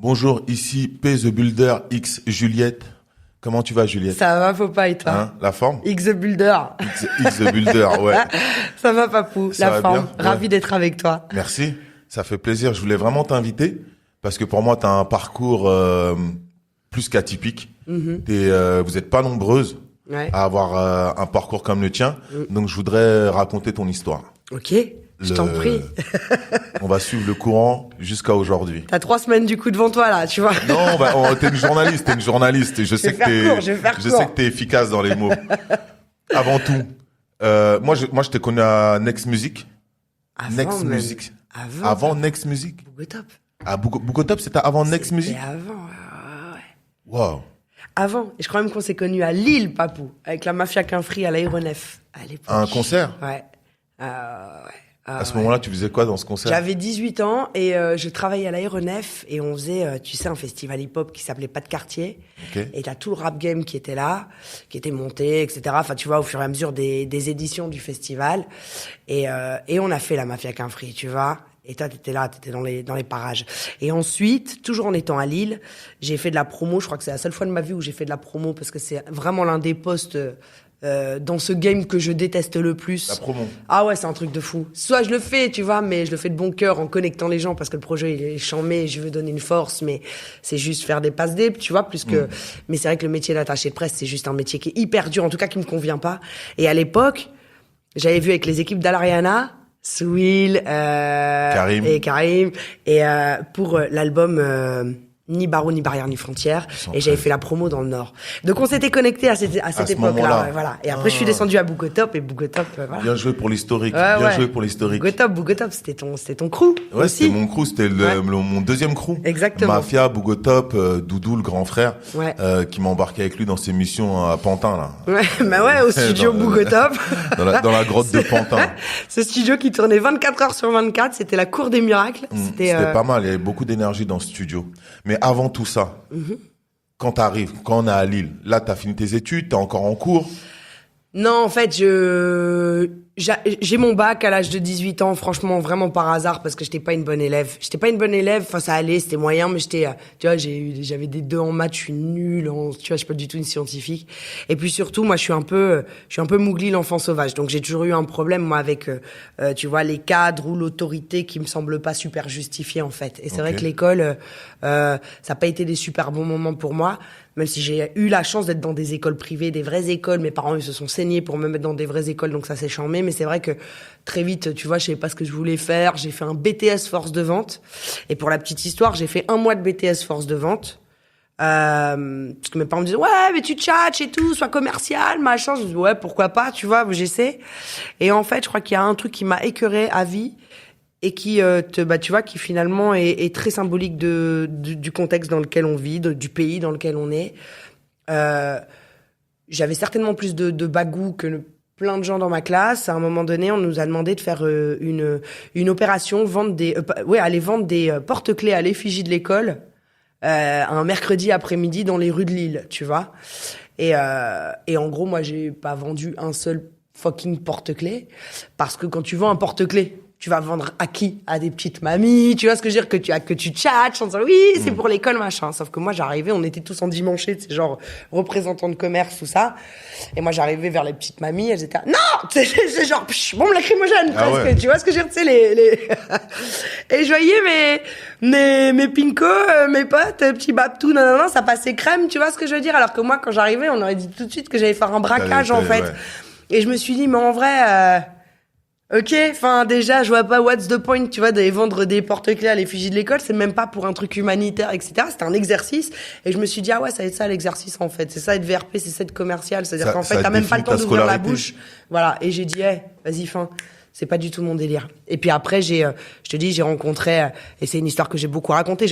Bonjour, ici P The Builder X Juliette. Comment tu vas, Juliette? Ça va, faut pas, et toi? Hein, la forme? X The Builder. X The Builder, ouais. Ça va, papou, Ça la va forme. bien? Ravi d'être avec toi. Merci, ça fait plaisir. Je voulais vraiment t'inviter parce que pour moi, tu as un parcours plus qu'atypique. Vous êtes pas nombreuses à avoir un parcours comme le tien, donc je voudrais raconter ton histoire. Ok, je t'en prie. On va suivre le courant jusqu'à aujourd'hui. T'as 3 semaines du coup devant toi, là, tu vois. Non, t'es une journaliste, et je sais que t'es efficace dans les mots. Avant tout, moi je t'ai connu à Next Music. Avant Next Music. Bougotop. Ah, Bougotop, c'était avant Next Music? C'était avant, ouais. Wow. Avant. Et je crois même qu'on s'est connus à Lille, papou, avec la Mafia Quinfri à l'aéronef, à l'époque. Un concert? Ouais. À ce moment-là, tu faisais quoi dans ce concert? J'avais 18 ans et je travaillais à l'aéronef et on faisait, tu sais, un festival hip-hop qui s'appelait Pas de quartier. Okay. Et t'as tout le rap game qui était là, qui était monté, etc. Enfin, tu vois, au fur et à mesure des éditions du festival. Et on a fait la Mafia Quinfri, tu vois. Et toi, t'étais là, t'étais dans les parages. Et ensuite, toujours en étant à Lille, j'ai fait de la promo. Je crois que c'est la seule fois de ma vie où j'ai fait de la promo parce que c'est vraiment l'un des postes dans ce game que je déteste le plus. La promo. Ah ouais, c'est un truc de fou. Soit je le fais, tu vois, mais je le fais de bon cœur en connectant les gens parce que le projet il est chambé, je veux donner une force, mais c'est juste faire des passes dé, tu vois, plus que. Mais c'est vrai que le métier d'attaché de presse, c'est juste un métier qui est hyper dur, en tout cas qui me convient pas. Et à l'époque, j'avais vu avec les équipes d'Alariana, Souil, Karim. et Karim, et pour l'album. Ni barreau, ni barrière, ni frontière. Et j'avais fait la promo dans le Nord. Donc on s'était connectés à cette époque-là. Ouais, voilà. Et après, je suis descendu à Bougotop et Bougotop, voilà. Bien joué pour l'historique. Joué pour l'historique. Bougotop, c'était ton crew. Ouais, aussi. C'était mon crew, c'était mon deuxième crew. Exactement. Mafia, Bougotop, Doudou, le grand frère, qui m'a embarqué avec lui dans ses missions à Pantin, là. Ouais, bah ouais, au studio Bougotop. Dans la grotte de Pantin. Ce studio qui tournait 24 heures sur 24, c'était la cour des miracles. C'était pas mal, il y avait beaucoup d'énergie dans ce studio. Mais avant tout ça, quand on est à Lille, là, t'as fini tes études, t'es encore en cours? Non, en fait, j'ai mon bac à l'âge de 18 ans, franchement, vraiment par hasard, parce que j'étais pas une bonne élève. Enfin, ça allait, c'était moyen, mais tu vois, j'avais des 2 en maths, je suis nulle, tu vois, je suis pas du tout une scientifique. Et puis surtout, moi, je suis un peu Mowgli, l'enfant sauvage. Donc, j'ai toujours eu un problème, moi, avec, tu vois, les cadres ou l'autorité qui me semble pas super justifiée, en fait. Et c'est vrai que l'école, ça a pas été des super bons moments pour moi. Même si j'ai eu la chance d'être dans des écoles privées, des vraies écoles, mes parents ils se sont saignés pour me mettre dans des vraies écoles, donc ça s'est chambé. Mais c'est vrai que très vite, tu vois, je savais pas ce que je voulais faire. J'ai fait un BTS force de vente. Et pour la petite histoire, j'ai fait 1 mois de BTS force de vente. Parce que mes parents me disaient, ouais, mais tu tchatches et tout, sois commercial, machin. Je dis, ouais, pourquoi pas, tu vois, j'essaie. Et en fait, je crois qu'il y a un truc qui m'a écœuré à vie. Et qui tu vois, qui finalement est très symbolique du contexte dans lequel on vit, du pays dans lequel on est. J'avais certainement plus de bagou que plein de gens dans ma classe. À un moment donné, on nous a demandé de faire une opération, aller vendre des porte-clés à l'effigie de l'école un mercredi après-midi dans les rues de Lille, tu vois. Et en gros, moi, j'ai pas vendu un seul fucking porte-clés parce que quand tu vends un porte-clés, tu vas vendre à qui? À des petites mamies, tu vois ce que je veux dire, que tu tchatches en disant oui, c'est pour l'école, machin. Sauf que moi, j'arrivais, on était tous endimanchés, c'est genre représentants de commerce, tout ça. Et moi, j'arrivais vers les petites mamies, elles étaient, non! C'est genre, bombe lacrymogène, presque. Ouais. Tu vois ce que je veux dire, tu sais, Et je voyais mes pincos, mes potes, petits babtous, non, ça passait crème, tu vois ce que je veux dire. Alors que moi, quand j'arrivais, on aurait dit tout de suite que j'allais faire un braquage, en fait. Ouais. Et je me suis dit, mais en vrai, ok, enfin déjà, je vois pas what's the point, tu vois, d'aller vendre des porte-clés à l'effigie de l'école, c'est même pas pour un truc humanitaire, etc. C'était un exercice, et je me suis dit ah ouais, ça va être ça l'exercice en fait, c'est ça être VRP, c'est ça être commercial, c'est-à-dire qu'en fait t'as même pas le temps d'ouvrir la bouche, voilà. Et j'ai dit vas-y, fin, c'est pas du tout mon délire. Et puis après j'ai rencontré, et c'est une histoire que j'ai beaucoup racontée,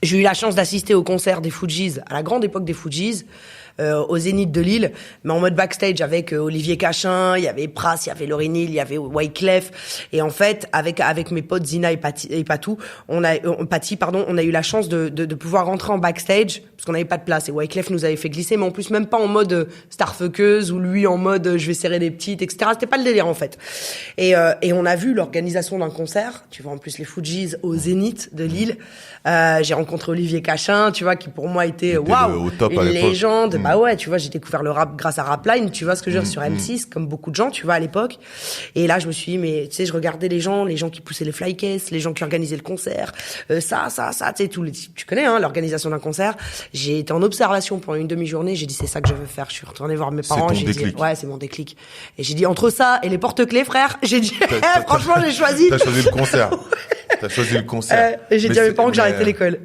j'ai eu la chance d'assister au concert des Fujis, à la grande époque des Fujis. au Zénith de Lille, mais en mode backstage avec Olivier Cachin, il y avait Pras, il y avait Lauryn Hill, il y avait Wyclef, et en fait avec mes potes Zina et Patou, on a eu la chance de pouvoir rentrer en backstage parce qu'on n'avait pas de place, et Wyclef nous avait fait glisser, mais en plus même pas en mode starfuckeuse ou lui en mode je vais serrer des petites, etc. C'était pas le délire en fait. Et on a vu l'organisation d'un concert, tu vois, en plus les Fujis au Zénith de Lille. J'ai rencontré Olivier Cachin, tu vois, qui pour moi était waouh, une légende. Bah ouais, tu vois, j'ai découvert le rap grâce à Rapline, tu vois ce que je veux dire, sur M6, comme beaucoup de gens, tu vois, à l'époque. Et là, je me suis dit, mais tu sais, je regardais les gens qui poussaient les flycases, les gens qui organisaient le concert, ça, tu sais, tu connais, hein, l'organisation d'un concert. J'ai été en observation pendant une demi-journée, j'ai dit, c'est ça que je veux faire. Je suis retournée voir mes parents, j'ai dit, ouais, c'est mon déclic. Et j'ai dit, entre ça et les porte-clés, frère, j'ai dit, franchement, j'ai choisi. T'as choisi le concert. T'as choisi le concert. Et j'ai dit à mes parents que j'arrêtais l'école.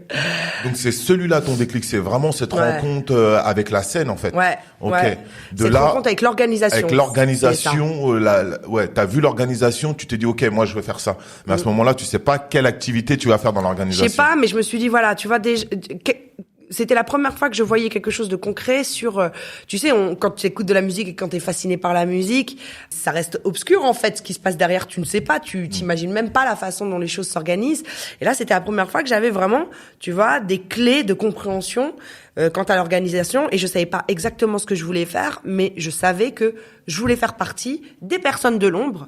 Donc c'est celui-là ton déclic, c'est vraiment cette rencontre avec la scène en fait. Ouais. Ok. Ouais. De cette là, rencontre avec l'organisation. Avec l'organisation, ouais, t'as vu l'organisation, tu t'es dit ok, moi je vais faire ça. Mais à ce moment-là, tu sais pas quelle activité tu vas faire dans l'organisation. Je sais pas, mais je me suis dit voilà, tu vois c'était la première fois que je voyais quelque chose de concret sur, tu sais, quand tu écoutes de la musique et quand t'es fasciné par la musique, ça reste obscur en fait, ce qui se passe derrière, tu ne sais pas, tu t'imagines même pas la façon dont les choses s'organisent. Et là, c'était la première fois que j'avais vraiment, tu vois, des clés de compréhension quant à l'organisation, et je savais pas exactement ce que je voulais faire, mais je savais que je voulais faire partie des personnes de l'ombre,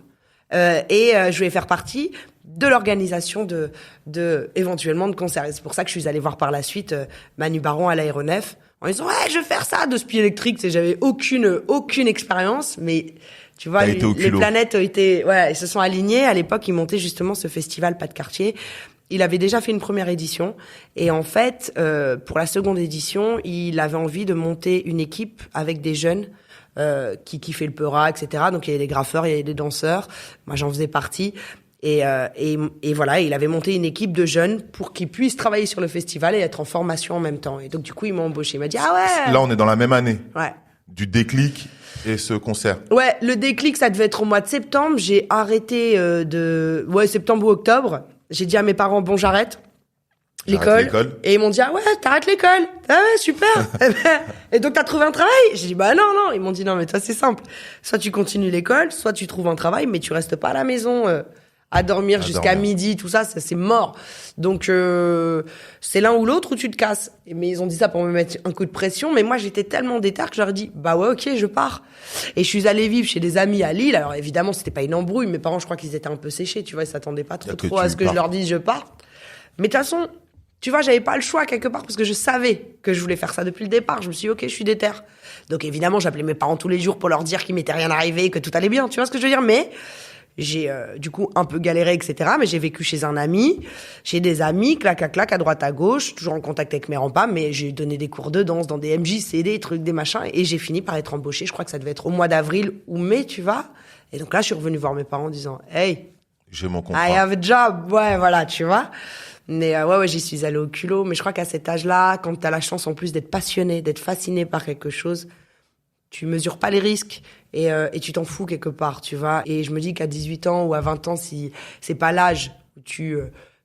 et je voulais faire partie de l'organisation de éventuellement de concerts. Et c'est pour ça que je suis allée voir par la suite Manu Baron à l'Aéronef en disant ouais, je vais faire ça de spi électrique. J'avais aucune expérience, mais tu vois, les planètes se sont alignées. À l'époque, ils montaient justement ce festival Pas de quartier. Il avait déjà fait une première édition, et en fait, pour la seconde édition, il avait envie de monter une équipe avec des jeunes qui kiffaient le peura, etc. Donc il y avait des graffeurs, il y avait des danseurs. Moi, j'en faisais partie. Et voilà, il avait monté une équipe de jeunes pour qu'ils puissent travailler sur le festival et être en formation en même temps. Et donc, du coup, il m'a embauché. Il m'a dit, ah ouais! Là, on est dans la même année. Ouais. Du déclic et ce concert. Ouais, le déclic, ça devait être au mois de septembre. J'ai arrêté septembre ou octobre. J'ai dit à mes parents, bon, j'arrête l'école. Et ils m'ont dit, ah ouais, t'arrêtes l'école. Ah ouais, super. Et donc, t'as trouvé un travail? J'ai dit, bah non. Ils m'ont dit, non, mais toi, c'est simple. Soit tu continues l'école, soit tu trouves un travail, mais tu restes pas à la maison, à dormir jusqu'à midi, tout ça, c'est mort. Donc, c'est l'un ou l'autre, ou tu te casses. Mais ils ont dit ça pour me mettre un coup de pression. Mais moi, j'étais tellement déter que je leur ai dit, bah ouais, ok, je pars. Et je suis allée vivre chez des amis à Lille. Alors, évidemment, c'était pas une embrouille. Mes parents, je crois qu'ils étaient un peu séchés, tu vois, ils s'attendaient pas trop à ce que je leur dise, je pars. Mais de toute façon, tu vois, j'avais pas le choix quelque part, parce que je savais que je voulais faire ça depuis le départ. Je me suis dit, ok, je suis déter. Donc, évidemment, j'appelais mes parents tous les jours pour leur dire qu'il m'était rien arrivé, que tout allait bien. Tu vois ce que je veux dire? Mais j'ai du coup un peu galéré, etc. Mais j'ai vécu chez un ami, chez des amis, clac, à droite, à gauche, toujours en contact avec mes rempas, mais j'ai donné des cours de danse dans des MJC, des trucs, des machins, et j'ai fini par être embauchée. Je crois que ça devait être au mois d'avril ou mai, tu vois. Et donc là, je suis revenue voir mes parents en disant, hey, j'ai mon contrat. I have a job. Ouais, voilà, tu vois. Mais ouais, j'y suis allée au culot. Mais je crois qu'à cet âge-là, quand t'as la chance en plus d'être passionné, d'être fasciné par quelque chose, tu mesures pas les risques et tu t'en fous quelque part, tu vois. Et je me dis qu'à 18 ans ou à 20 ans, si c'est pas l'âge où tu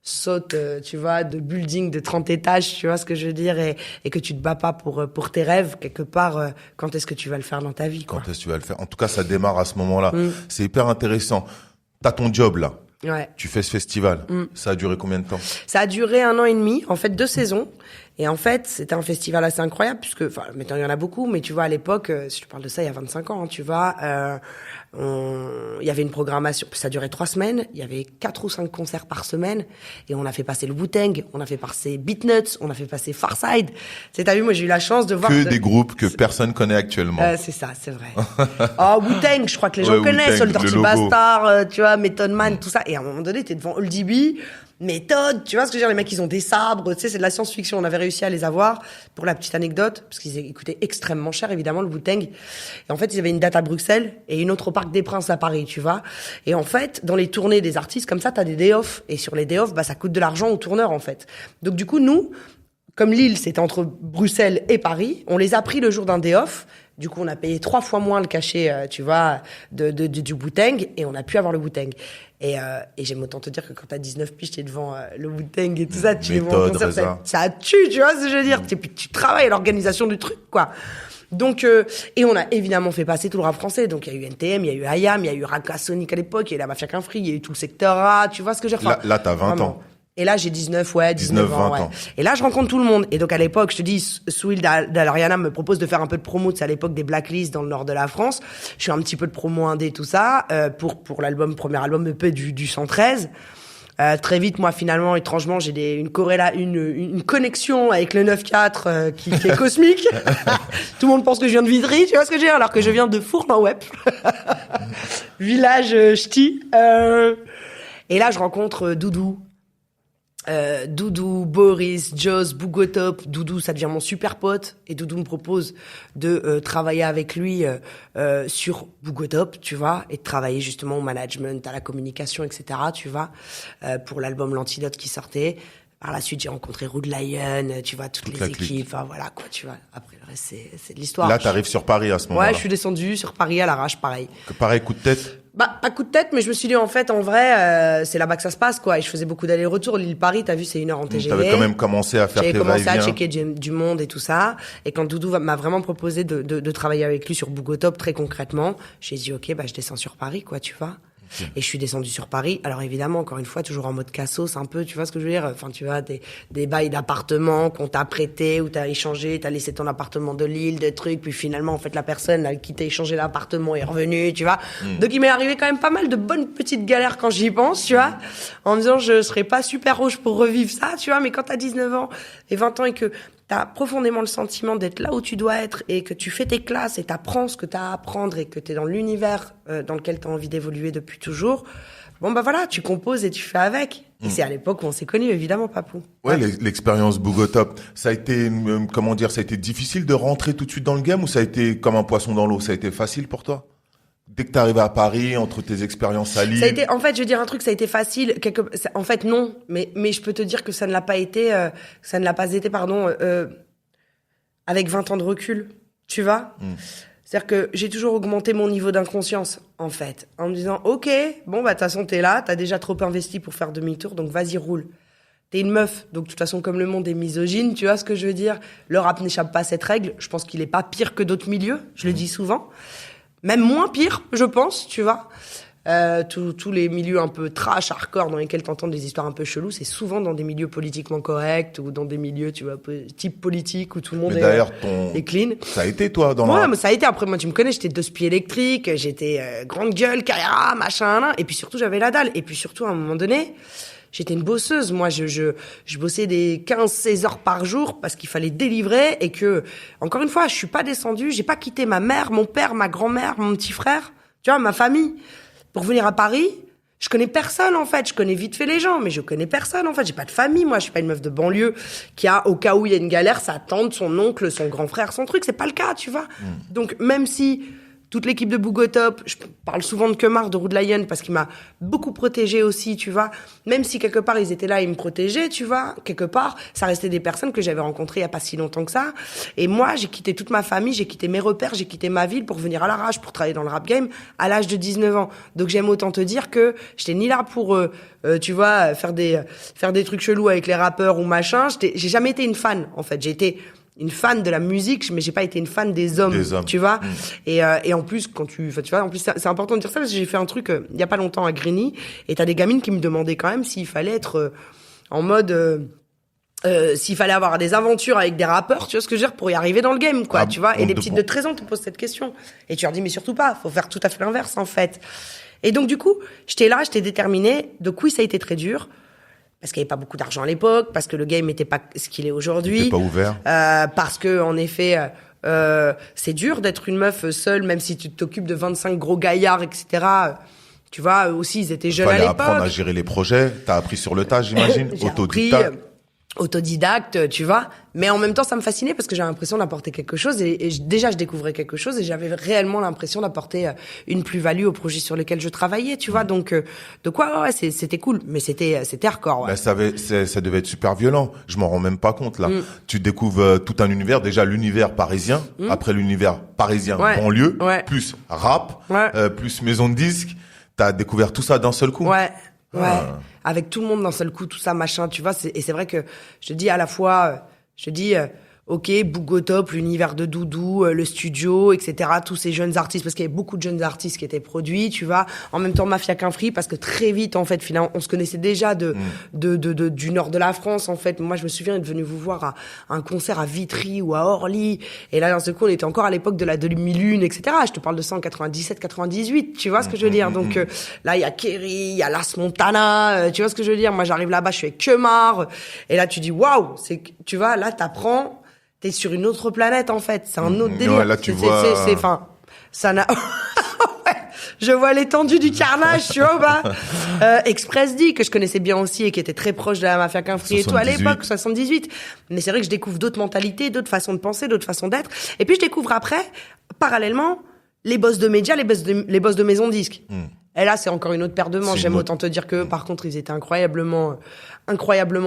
sautes, tu vois, de building de 30 étages, tu vois ce que je veux dire, et que tu te bats pas pour tes rêves, quelque part, quand est-ce que tu vas le faire dans ta vie, quoi. Quand est-ce que tu vas le faire? En tout cas, ça démarre à ce moment-là. C'est hyper intéressant. T'as ton job, là. Ouais. Tu fais ce festival. Ça a duré combien de temps? Ça a duré 1 an et demi, en fait 2 saisons. Et en fait, c'était un festival assez incroyable, puisque, enfin, maintenant il y en a beaucoup, mais tu vois, à l'époque, si je parle de ça il y a 25 ans, hein, tu vois, il y avait une programmation, ça durait 3 semaines, il y avait 4 ou 5 concerts par semaine, et on a fait passer le Wu-Tang, on a fait passer Beatnuts, on a fait passer Pharcyde. T'as vu, moi j'ai eu la chance de voir des groupes que personne connaît actuellement. C'est ça, c'est vrai. Wu-Tang, je crois que les gens connaissent, le Dirty Bastard, tu vois, Method Man, tout ça. Et à un moment donné, t'es devant Oldie B, Méthode, tu vois ce que je veux dire, les mecs ils ont des sabres, tu sais, c'est de la science-fiction, on avait réussi à les avoir, pour la petite anecdote, parce qu'ils coûtaient extrêmement cher évidemment, le Wu-Tang. Et en fait, ils avaient une date à Bruxelles et une autre au Parc des Princes à Paris, tu vois. Et en fait, dans les tournées des artistes comme ça, t'as des day-off, et sur les day-off, bah ça coûte de l'argent aux tourneurs en fait. Donc du coup, nous, comme Lille, c'était entre Bruxelles et Paris, on les a pris le jour d'un day-off. Du coup, on a payé 3 fois moins le cachet, tu vois, du Wu-Tang, et on a pu avoir le Wu-Tang. Et j'aime autant te dire que quand t'as 19 piges, t'es devant le Wu-Tang et tout ça, tu les vois en concert, ça tue, tu vois ce que je veux dire. Tu travailles à l'organisation du truc, quoi. Donc, et on a évidemment fait passer tout le rap français. Donc, il y a eu NTM, il y a eu IAM, il y a eu Raka Sonic à l'époque, il y a eu la Mafia qu'un free, il y a eu tout le secteur A, tu vois ce que j'ai refait. Là, t'as 20 ans. Et là, j'ai 19 ans. 20 Ouais. ans. Et là, je rencontre tout le monde. Et donc, à l'époque, je te dis, Souil d'Aloriana me propose de faire un peu de promo. C'est à l'époque des Blacklists dans le nord de la France. Je fais un petit peu de promo indé, tout ça, pour l'album, premier album EP du 113. Très vite, moi, finalement, étrangement, j'ai une connexion avec le 9-4 qui est cosmique. Tout le monde pense que je viens de Vitry, tu vois ce que je veux dire, alors que je viens de Fournes-en-Wep. Village ch'ti. Et là, je rencontre Doudou. Doudou, Boris, Joss, Bougotop. Doudou, ça devient mon super pote. Et Doudou me propose de travailler avec lui sur Bougotop, tu vois, et de travailler justement au management, à la communication, etc., tu vois, pour l'album L'Antidote qui sortait. Par la suite, j'ai rencontré Rude Lion, tu vois, toutes les équipes. Enfin, voilà, quoi, tu vois. Après, le reste, c'est de l'histoire. Là, t'arrives sur Paris à ce moment-là. Ouais, je suis descendu sur Paris à l'arrache, pareil. Pareil, coup de tête? Bah, pas coup de tête, mais je me suis dit, en fait, en vrai, c'est là-bas que ça se passe, quoi. Et je faisais beaucoup d'allers-retours. Lille-Paris, t'as vu, c'est 1 heure en TGV. T'avais quand même commencé à faire tes va-et-vient. J'avais commencé à checker du monde et tout ça. Et quand Doudou m'a vraiment proposé de travailler avec lui sur Bougotop, très concrètement, j'ai dit, OK, bah, je descends sur Paris, quoi, tu vois. Et je suis descendu sur Paris. Alors évidemment, encore une fois, toujours en mode cassos, un peu, tu vois ce que je veux dire? Enfin, tu vois, des bails d'appartements qu'on t'a prêté ou t'as échangé, t'as laissé ton appartement de Lille, des trucs, puis finalement, en fait, la personne avec qui t'as échangé l'appartement est revenue, tu vois. Donc il m'est arrivé quand même pas mal de bonnes petites galères quand j'y pense, tu vois, en me disant, je serais pas super rouge pour revivre ça, tu vois, mais quand t'as 19 ans et 20 ans et que t'as profondément le sentiment d'être là où tu dois être et que tu fais tes classes et t'apprends ce que t'as à apprendre et que t'es dans l'univers dans lequel t'as envie d'évoluer depuis toujours, bon bah voilà, tu composes et tu fais avec. Et c'est à l'époque où on s'est connus, évidemment, Papou. Ouais, l'expérience Bougotop, ça a été, comment dire, ça a été difficile de rentrer tout de suite dans le game ou ça a été comme un poisson dans l'eau? Ça a été facile pour toi? Dès que t'es arrivé à Paris, entre tes expériences à Lille. Ça a été, en fait, je vais dire un truc, ça a été facile. En fait, non. Mais je peux te dire que ça ne l'a pas été, avec 20 ans de recul. Tu vois? C'est-à-dire que j'ai toujours augmenté mon niveau d'inconscience, en fait. En me disant, OK, bon, bah, de toute façon, t'es là, t'as déjà trop investi pour faire demi-tour, donc vas-y, roule. T'es une meuf, donc de toute façon, comme le monde est misogyne, tu vois ce que je veux dire? Le rap n'échappe pas à cette règle. Je pense qu'il est pas pire que d'autres milieux, je le dis souvent. Même moins pire, je pense, tu vois. Tous les milieux un peu trash, hardcore, dans lesquels t'entends des histoires un peu cheloues, c'est souvent dans des milieux politiquement corrects ou dans des milieux, tu vois, type politique où tout le monde est clean. Ça a été, toi, dans Ouais, mais ça a été. Après, moi, tu me connais, j'étais 2 spies électriques, j'étais grande gueule, carrière, machin, là. Et puis surtout, j'avais la dalle. Et puis surtout, à un moment donné, j'étais une bosseuse. Moi, je bossais des 15-16 heures par jour parce qu'il fallait délivrer et que, encore une fois, je suis pas descendue, j'ai pas quitté ma mère, mon père, ma grand-mère, mon petit frère, tu vois, ma famille, pour venir à Paris. Je connais personne, en fait. Je connais vite fait les gens, mais je connais personne, en fait. J'ai pas de famille, moi. Je suis pas une meuf de banlieue qui a, au cas où il y a une galère, sa tante, son oncle, son grand frère, son truc. C'est pas le cas, tu vois. Donc, même si toute l'équipe de Bougotop, je parle souvent de Kemar, de Rude Lion, parce qu'il m'a beaucoup protégée aussi, tu vois. Même si quelque part ils étaient là, ils me protégeaient, tu vois. Quelque part, ça restait des personnes que j'avais rencontrées il y a pas si longtemps que ça. Et moi, j'ai quitté toute ma famille, j'ai quitté mes repères, j'ai quitté ma ville pour venir à l'arrache, pour travailler dans le rap game à l'âge de 19 ans. Donc j'aime autant te dire que j'étais ni là pour, tu vois, faire des trucs chelous avec les rappeurs ou machin. J'ai jamais été une fan, en fait. J'ai été une fan de la musique, mais j'ai pas été une fan des hommes. Tu vois. Et en plus, tu vois, en plus, c'est important de dire ça parce que j'ai fait un truc, il y a pas longtemps à Grigny, et t'as des gamines qui me demandaient quand même s'il fallait être, en mode, s'il fallait avoir des aventures avec des rappeurs, tu vois ce que je veux dire, pour y arriver dans le game, quoi, tu vois. Et les petites de 13 ans te posent cette question. Et tu leur dis, mais surtout pas, faut faire tout à fait l'inverse, en fait. Et donc, du coup, j'étais là, j'étais déterminée. Donc oui, ça a été très dur. Parce qu'il n'y avait pas beaucoup d'argent à l'époque, parce que le game n'était pas ce qu'il est aujourd'hui. Il était pas ouvert. Parce que, en effet, c'est dur d'être une meuf seule, même si tu t'occupes de 25 gros gaillards, etc. Tu vois, eux aussi, ils étaient jeunes à l'époque. Fallait apprendre à gérer les projets. T'as appris sur le tas, j'imagine. Autodidacte, tu vois. Mais en même temps, ça me fascinait parce que j'avais l'impression d'apporter quelque chose et déjà, je découvrais quelque chose et j'avais réellement l'impression d'apporter une plus-value au projet sur lequel je travaillais, tu vois. Donc ouais, c'était cool, mais c'était hardcore, ouais. Ben, ça devait être super violent. Je m'en rends même pas compte, là. Tu découvres tout un univers. Déjà, l'univers parisien. Après l'univers parisien, banlieue. Plus rap. Plus maison de disques. T'as découvert tout ça d'un seul coup. Ouais. Avec tout le monde d'un seul coup, tout ça, machin, tu vois. Et c'est vrai que je te dis à la fois, Ok, Bougotop, l'univers de Doudou, le studio, etc. Tous ces jeunes artistes, parce qu'il y avait beaucoup de jeunes artistes qui étaient produits, tu vois. En même temps, Mafia qu'un Free, parce que très vite, en fait, finalement, on se connaissait déjà du nord de la France, en fait. Moi, je me souviens être venu vous voir à un concert à Vitry ou à Orly. Et là, d'un seul coup, on était encore à l'époque de la demi-lune, etc. Je te parle de ça en 97, 98. Tu vois ce que je veux dire? Donc, là, il y a Kerry, il y a Las Montana, tu vois ce que je veux dire? Moi, j'arrive là-bas, je suis avec Kemar. Et là, tu dis, waouh, tu vois, là, t'apprends. T'es sur une autre planète, en fait. C'est un autre délire. Ouais, là, tu vois... Enfin, ça n'a... Je vois l'étendue du carnage, tu vois, Express D, que je connaissais bien aussi et qui était très proche de la Mafia qu'un Free et tout à l'époque, 78. Mais c'est vrai que je découvre d'autres mentalités, d'autres façons de penser, d'autres façons d'être. Et puis, je découvre après, parallèlement, les boss de médias, les boss de maisons de disques. Et là, c'est encore une autre paire de manches. J'aime autant te dire que, par contre, ils étaient incroyablement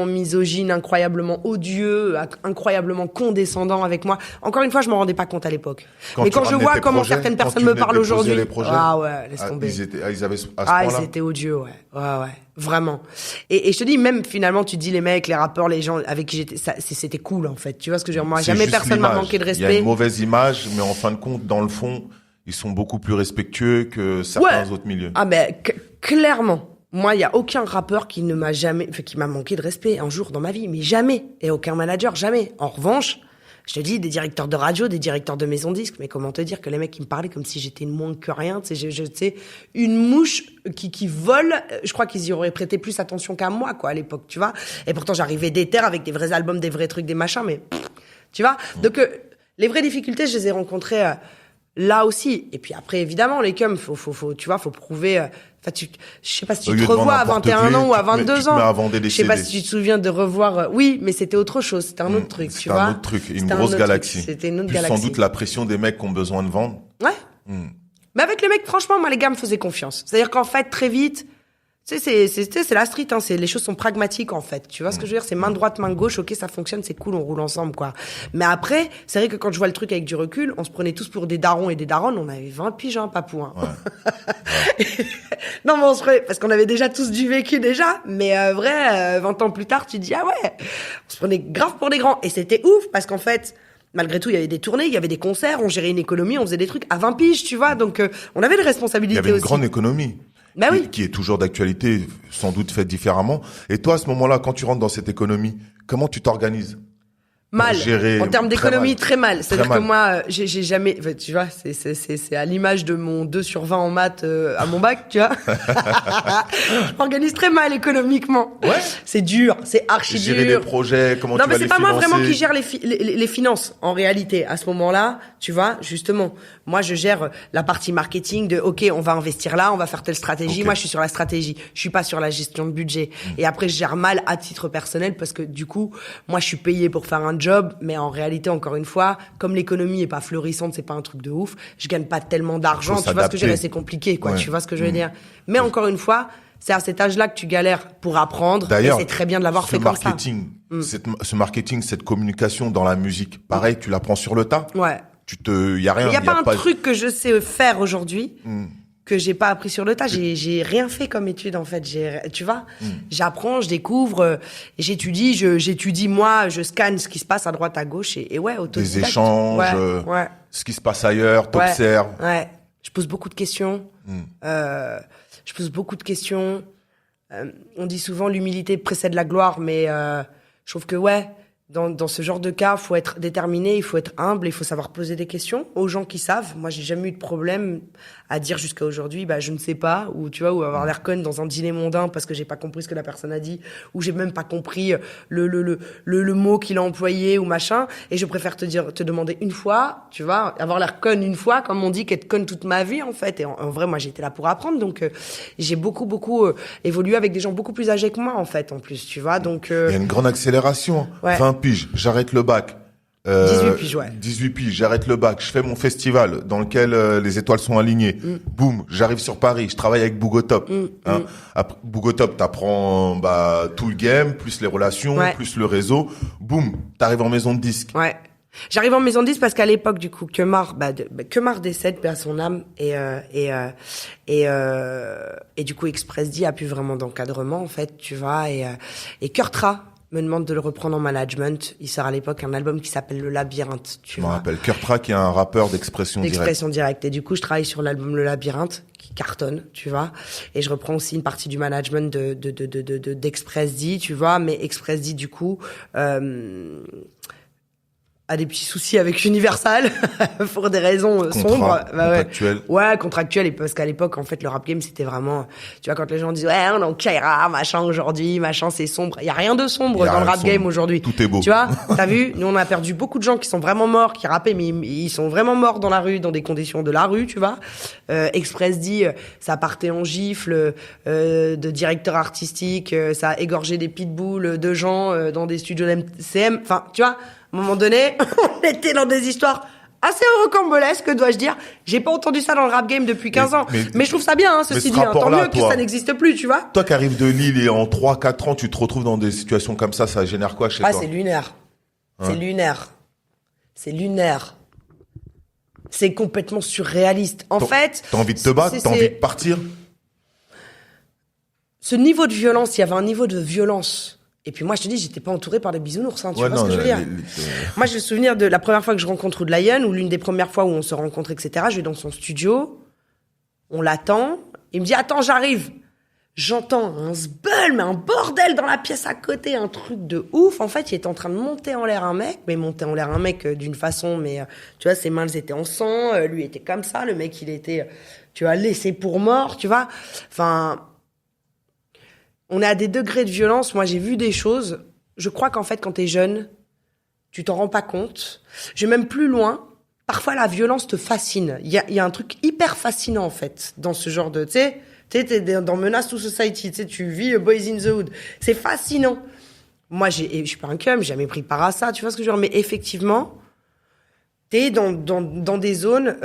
misogynes, incroyablement odieux, incroyablement condescendants avec moi. Encore une fois, je m'en rendais pas compte à l'époque. Mais quand je vois comment certaines personnes me parlent aujourd'hui, ah ouais, laisse tomber. Ils avaient à ce point-là. Ah, ils étaient odieux, ouais, vraiment. Et je te dis, même finalement, tu te dis les mecs, les rappeurs, les gens avec qui j'étais, c'était cool en fait. Tu vois ce que je veux dire? Moi, jamais personne m'a manqué de respect. Il y a une mauvaise image, mais en fin de compte, dans le fond, ils sont beaucoup plus respectueux que certains autres milieux. Ah ben clairement. Moi, il y a aucun rappeur qui m'a manqué de respect un jour dans ma vie, mais jamais. Et aucun manager, jamais. En revanche, je te dis, des directeurs de radio, des directeurs de maison de disques, mais comment te dire que les mecs qui me parlaient comme si j'étais moins que rien, tu sais, une mouche qui vole, je crois qu'ils y auraient prêté plus attention qu'à moi, quoi, à l'époque, tu vois. Et pourtant, j'arrivais d'éther avec des vrais albums, des vrais trucs, des machins, mais tu vois. Donc, les vraies difficultés, je les ai rencontrées là aussi. Et puis après, évidemment, les cums, faut prouver. Je sais pas si tu te revois à 21 ans ou à 22 ans. Je sais pas si tu te souviens de revoir. Oui, mais c'était autre chose. C'était un autre truc, tu vois. C'était un autre truc, une grosse galaxie. C'était une autre galaxie. Sans doute la pression des mecs qui ont besoin de vendre. Ouais. Mais avec les mecs, franchement, moi, les gars me faisaient confiance. C'est-à-dire qu'en fait, très vite, tu sais, c'est la street, hein. Les choses sont pragmatiques, en fait. Tu vois ce que je veux dire? C'est main droite, main gauche. Ok, ça fonctionne, c'est cool, on roule ensemble, quoi. Mais après, c'est vrai que quand je vois le truc avec du recul, on se prenait tous pour des darons et des daronnes. On avait 20 piges, hein, papou, hein. Ouais. Non, mais parce qu'on avait déjà tous du vécu déjà. Mais, 20 ans plus tard, tu te dis, ah ouais, on se prenait grave pour des grands. Et c'était ouf, parce qu'en fait, malgré tout, il y avait des tournées, il y avait des concerts, on gérait une économie, on faisait des trucs à 20 piges, tu vois. Donc, on avait des responsabilités aussi. Il y avait une grande économie. Bah oui. Qui est toujours d'actualité, sans doute faite différemment. Et toi, à ce moment-là, quand tu rentres dans cette économie, comment tu t'organises? Mal. En termes d'économie, très mal. C'est-à-dire que moi, j'ai jamais, tu vois, c'est à l'image de mon 2/20 en maths, à mon bac, tu vois. Je m'organise très mal économiquement. Ouais. C'est dur, c'est archi dur. Gérer des projets, comment tu vas les financer? Non, mais c'est pas moi vraiment qui gère les finances, en réalité. À ce moment-là, tu vois, justement. Moi, je gère la partie marketing de, ok, on va investir là, on va faire telle stratégie. Okay. Moi, je suis sur la stratégie. Je suis pas sur la gestion de budget. Et après, je gère mal à titre personnel parce que, du coup, moi, je suis payé pour faire un job, mais en réalité, encore une fois, comme l'économie est pas florissante, c'est pas un truc de ouf, je gagne pas tellement d'argent, tu vois ce que je veux dire, c'est compliqué, quoi, tu vois ce que je veux dire. Mais encore une fois, c'est à cet âge-là que tu galères pour apprendre, et c'est très bien de l'avoir fait comme ça. Ce marketing, cette communication dans la musique, pareil, tu l'apprends sur le tas? Ouais. Y a rien. Il y a pas un truc que je sais faire aujourd'hui, que j'ai pas appris sur le tas. J'ai rien fait comme étude, en fait. Tu vois, j'apprends, je découvre, j'étudie moi, je scanne ce qui se passe à droite, à gauche et ouais, autodidacte. Des échanges, ce qui se passe ailleurs, t'observes. Ouais. Je pose beaucoup de questions. Je pose beaucoup de questions. On dit souvent l'humilité précède la gloire, mais je trouve que dans ce genre de cas, faut être déterminé, il faut être humble, il faut savoir poser des questions aux gens qui savent. Moi, j'ai jamais eu de problème à dire jusqu'à aujourd'hui, je ne sais pas, ou tu vois, ou avoir l'air conne dans un dîner mondain parce que j'ai pas compris ce que la personne a dit, ou j'ai même pas compris le mot qu'il a employé ou machin. Et je préfère te demander une fois, tu vois, avoir l'air conne une fois, comme on dit qu'être conne toute ma vie, en fait. Et en vrai, moi, j'étais là pour apprendre, donc j'ai beaucoup évolué avec des gens beaucoup plus âgés que moi, en fait, en plus, tu vois. Donc il y a une grande accélération. 20 piges, j'arrête le bac. 18 piges, 18 piges, j'arrête le bac, je fais mon festival dans lequel les étoiles sont alignées. Boum, j'arrive sur Paris, je travaille avec Bougotop. Après, Bougotop, t'apprends tout le game, plus les relations, plus le réseau. Boum, t'arrives en maison de disque. Ouais. J'arrive en maison de disque parce qu'à l'époque, du coup, Kemar décède, paix à son âme, et du coup, Express D a plus vraiment d'encadrement, en fait, tu vois, et Kurtra me demande de le reprendre en management. Il sort à l'époque un album qui s'appelle Le Labyrinthe. Je me rappelle. Kurtrak, qui est un rappeur d'expression directe. D'expression directe. Et du coup, je travaille sur l'album Le Labyrinthe, qui cartonne, tu vois. Et je reprends aussi une partie du management d'Express D, tu vois. Mais Express D, du coup, a des petits soucis avec Universal pour des raisons sombres. Contractuelles. Ouais, contractuelles. Et parce qu'à l'époque, en fait, le rap game, c'était vraiment, tu vois, quand les gens disent, ouais, on est en Kaira, machin, aujourd'hui, machin, c'est sombre. Il y a rien de sombre dans le rap game aujourd'hui. Tout est beau. Tu vois, t'as vu? Nous, on a perdu beaucoup de gens qui sont vraiment morts, qui rappaient, mais ils sont vraiment morts dans la rue, dans des conditions de la rue, tu vois. Express dit, ça partait en gifle, de directeurs artistiques, ça a égorgé des pitbulls de gens, dans des studios d'MCM. Enfin, tu vois. À un moment donné, on était dans des histoires assez rocambolesques, dois-je dire. J'ai pas entendu ça dans le rap game depuis 15 ans. Mais je trouve ça bien, ceci dit. Tant mieux que ça n'existe plus, tu vois. Toi qui arrives de Lille et en 3-4 ans, tu te retrouves dans des situations comme ça génère quoi chez toi? C'est lunaire. Hein? C'est lunaire. C'est lunaire. C'est complètement surréaliste. En fait... T'as envie de te battre? T'as envie de partir? Ce niveau de violence, il y avait un niveau de violence... Et puis moi, je te dis, j'étais pas entourée par des bisounours, hein, tu vois ce que je veux dire. Moi, j'ai le souvenir de la première fois que je rencontre Woodlion, ou l'une des premières fois où on se rencontre, etc. Je vais dans son studio, on l'attend, il me dit, attends, j'arrive. J'entends un sbeul, mais un bordel dans la pièce à côté, un truc de ouf. En fait, il était en train de monter en l'air un mec, mais monter en l'air un mec d'une façon, mais tu vois, ses mains, elles étaient en sang, lui était comme ça, le mec, il était, tu vois, laissé pour mort, tu vois. Enfin... On est à des degrés de violence. Moi, j'ai vu des choses. Je crois qu'en fait, quand t'es jeune, tu t'en rends pas compte. Je vais même plus loin. Parfois, la violence te fascine. Il y a un truc hyper fascinant, en fait, dans ce genre de... Tu sais, t'es dans Menace to Society. Tu sais, tu vis Boys in the Hood. C'est fascinant. Moi, je suis pas un cum, j'ai jamais pris part à ça. Tu vois ce que je veux dire? Mais effectivement, t'es dans des zones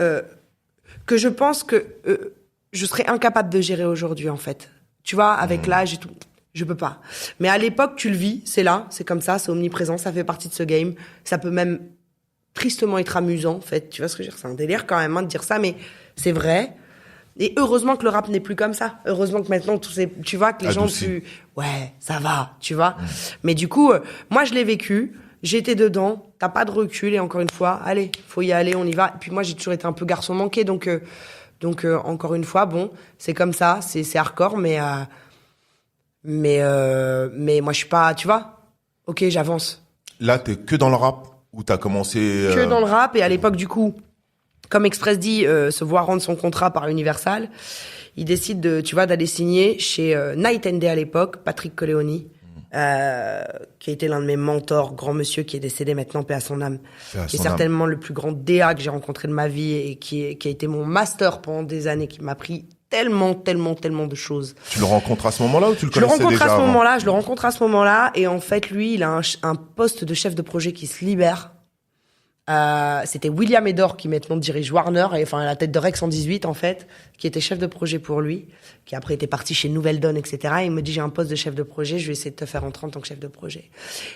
que je pense que je serais incapable de gérer aujourd'hui, en fait. Tu vois, avec l'âge et tout, je peux pas. Mais à l'époque, tu le vis, c'est là, c'est comme ça, c'est omniprésent, ça fait partie de ce game. Ça peut même tristement être amusant, en fait. Tu vois ce que je veux dire? C'est un délire quand même, hein, de dire ça, mais c'est vrai. Et heureusement que le rap n'est plus comme ça. Heureusement que maintenant, tu vois, que les gens plus... Ouais, ça va, tu vois. Mais du coup, moi, je l'ai vécu. J'étais dedans. T'as pas de recul. Et encore une fois, allez, faut y aller, on y va. Et puis moi, j'ai toujours été un peu garçon manqué, donc encore une fois, bon, c'est comme ça, c'est hardcore, mais moi je suis pas, tu vois. Ok, j'avance. Là, t'es que dans le rap ou t'as commencé Que dans le rap, et à l'époque du coup, comme Express D se voit rendre son contrat par Universal, il décide d'aller signer chez Night and Day à l'époque, Patrick Colleoni. Qui a été l'un de mes mentors, grand monsieur qui est décédé maintenant, paix à son âme, qui est certainement le plus grand DA que j'ai rencontré de ma vie et qui a été mon master pendant des années, qui m'a appris tellement de choses. Tu le rencontres à ce moment-là ou tu le connaissais déjà? Je le rencontre à ce moment-là et en fait lui, il a un poste de chef de projet qui se libère. C'était William Edor qui maintenant dirige Warner, et enfin à la tête de Rex 118 en fait, qui était chef de projet pour lui, qui après était parti chez Nouvelle Donne, etc. Et il me dit, j'ai un poste de chef de projet, je vais essayer de te faire entrer en tant que chef de projet.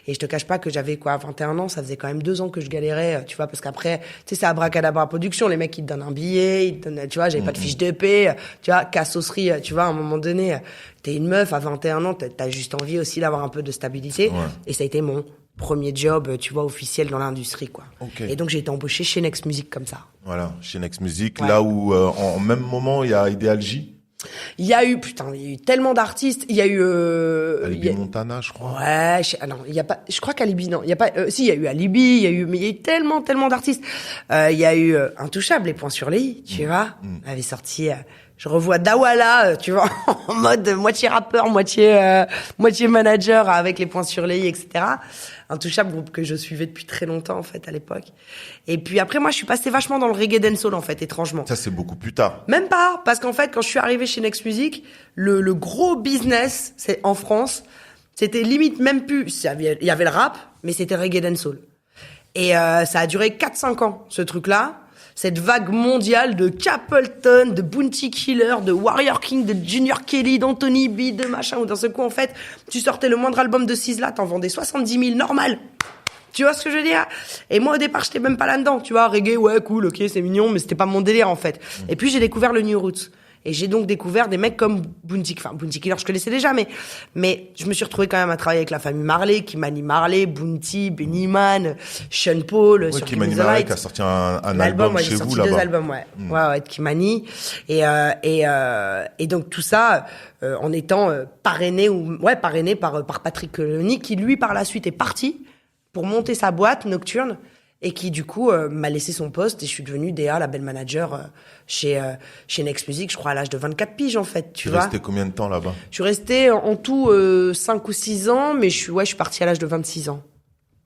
Et je te cache pas que j'avais 21 ans, ça faisait quand même 2 ans que je galérais, tu vois, parce qu'après, tu sais, c'est Abracadabra Production, les mecs ils te donnent un billet, ils te donnent, tu vois, j'avais pas de fiche de paie, tu vois, cassosserie, tu vois, à un moment donné, t'es une meuf à 21 ans, t'as juste envie aussi d'avoir un peu de stabilité, et ça a été mon premier job, tu vois, officiel dans l'industrie, quoi. Okay. Et donc j'ai été embauché chez Next Music comme ça. Voilà, chez Next Music, là où en même moment il y a Ideal J. Il y a eu tellement d'artistes. Il y a eu Alibi Montana, je crois. Ouais, non, il y a pas. Je crois qu'Alibi, non, il y a pas. Si, il y a eu Alibi, mais il y a eu tellement d'artistes. Il y a eu Intouchable, les points sur les i, tu vois. On avait sorti. Je revois Dawala, tu vois, en mode moitié rappeur, moitié manager, avec les points sur les i, etc. Intouchable, groupe que je suivais depuis très longtemps, en fait, à l'époque. Et puis après, moi, je suis passée vachement dans le reggae dancehall, en fait, étrangement. Ça, c'est beaucoup plus tard. Même pas, parce qu'en fait, quand je suis arrivée chez Next Music, le gros business, c'est en France, c'était limite même plus, il y avait le rap, mais c'était reggae dancehall. Et ça a duré 4-5 ans, ce truc-là. Cette vague mondiale de Capleton, de Bounty Killer, de Warrior King, de Junior Kelly, d'Anthony B, de machin, où d'un seul coup, en fait, tu sortais le moindre album de Sizzla, t'en vendais 70 000, normal. Tu vois ce que je veux dire? Et moi, au départ, j'étais même pas là-dedans, tu vois, reggae, ouais, cool, ok, c'est mignon, mais c'était pas mon délire, en fait. Et puis, j'ai découvert le New Roots. Et j'ai donc découvert des mecs comme Bounty Killer, je connaissais déjà, mais je me suis retrouvée quand même à travailler avec la famille Marley, Kimani Marley, Bounty, Benny Man, Sean Paul, sur Kimani Marley qui a sorti un album chez vous là-bas. 2 albums, ouais, de Kimani. Et donc tout ça, en étant parrainé par Patrick Lony, qui lui par la suite est parti pour monter sa boîte nocturne. Et qui, du coup, m'a laissé son poste et je suis devenue DA, label manager chez Next Music, je crois, à l'âge de 24 piges, en fait, tu vois. Tu es resté combien de temps là-bas? Je suis restée en tout 5 ou 6 ans, mais je suis partie à l'âge de 26 ans.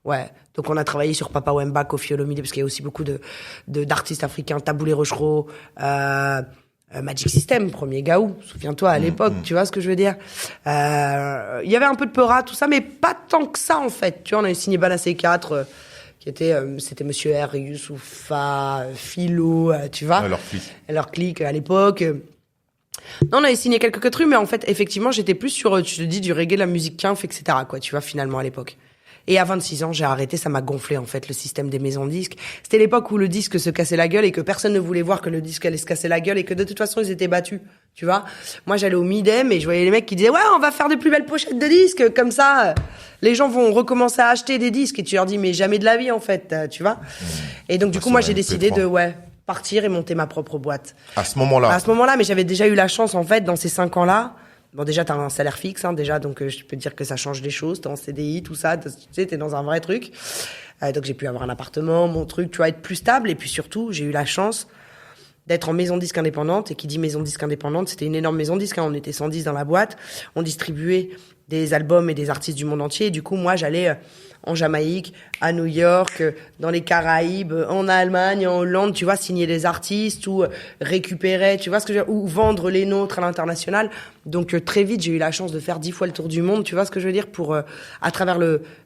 Ouais. Donc, on a travaillé sur Papa Wemba, Koffi Olomide, parce qu'il y a aussi beaucoup d'artistes africains, Taboulé Rochereau, Magic System, premier Gaou, souviens-toi, à l'époque, tu vois ce que je veux dire. Il y avait un peu de Peura, tout ça, mais pas tant que ça, en fait. Tu vois, on avait signé Balassé 4, c'était Monsieur R, Youssoufa, Philo, tu vois. Leur clique à l'époque. Non, on avait signé quelques trucs, mais en fait, effectivement, j'étais plus sur, tu te dis, du reggae, la musique Kinf, etc., quoi, tu vois, finalement, à l'époque. Et à 26 ans, j'ai arrêté, ça m'a gonflé, en fait, le système des maisons de disques. C'était l'époque où le disque se cassait la gueule et que personne ne voulait voir que le disque allait se casser la gueule et que de toute façon, ils étaient battus, tu vois. Moi, j'allais au Midem et je voyais les mecs qui disaient, ouais, on va faire des plus belles pochettes de disques, comme ça, les gens vont recommencer à acheter des disques. Et tu leur dis, mais jamais de la vie, en fait, tu vois. Et donc, du coup, moi, j'ai décidé de, partir et monter ma propre boîte. À ce moment-là, mais j'avais déjà eu la chance, en fait, dans ces 5 ans-là. Bon, déjà, t'as un salaire fixe, déjà, donc je peux te dire que ça change des choses. T'es en CDI, tout ça, tu sais, t'es dans un vrai truc. Donc, j'ai pu avoir un appartement, mon truc, tu vois, être plus stable. Et puis surtout, j'ai eu la chance d'être en maison de disque indépendante. Et qui dit maison de disque indépendante, c'était une énorme maison de disque. On était 110 dans la boîte. On distribuait des albums et des artistes du monde entier. Et du coup, moi, j'allais en Jamaïque, à New York, dans les Caraïbes, en Allemagne, en Hollande, tu vois, signer des artistes ou récupérer, tu vois ce que je veux dire, ou vendre les nôtres à l'international. Donc très vite, j'ai eu la chance de faire 10 fois le tour du monde, tu vois ce que je veux dire, pour à travers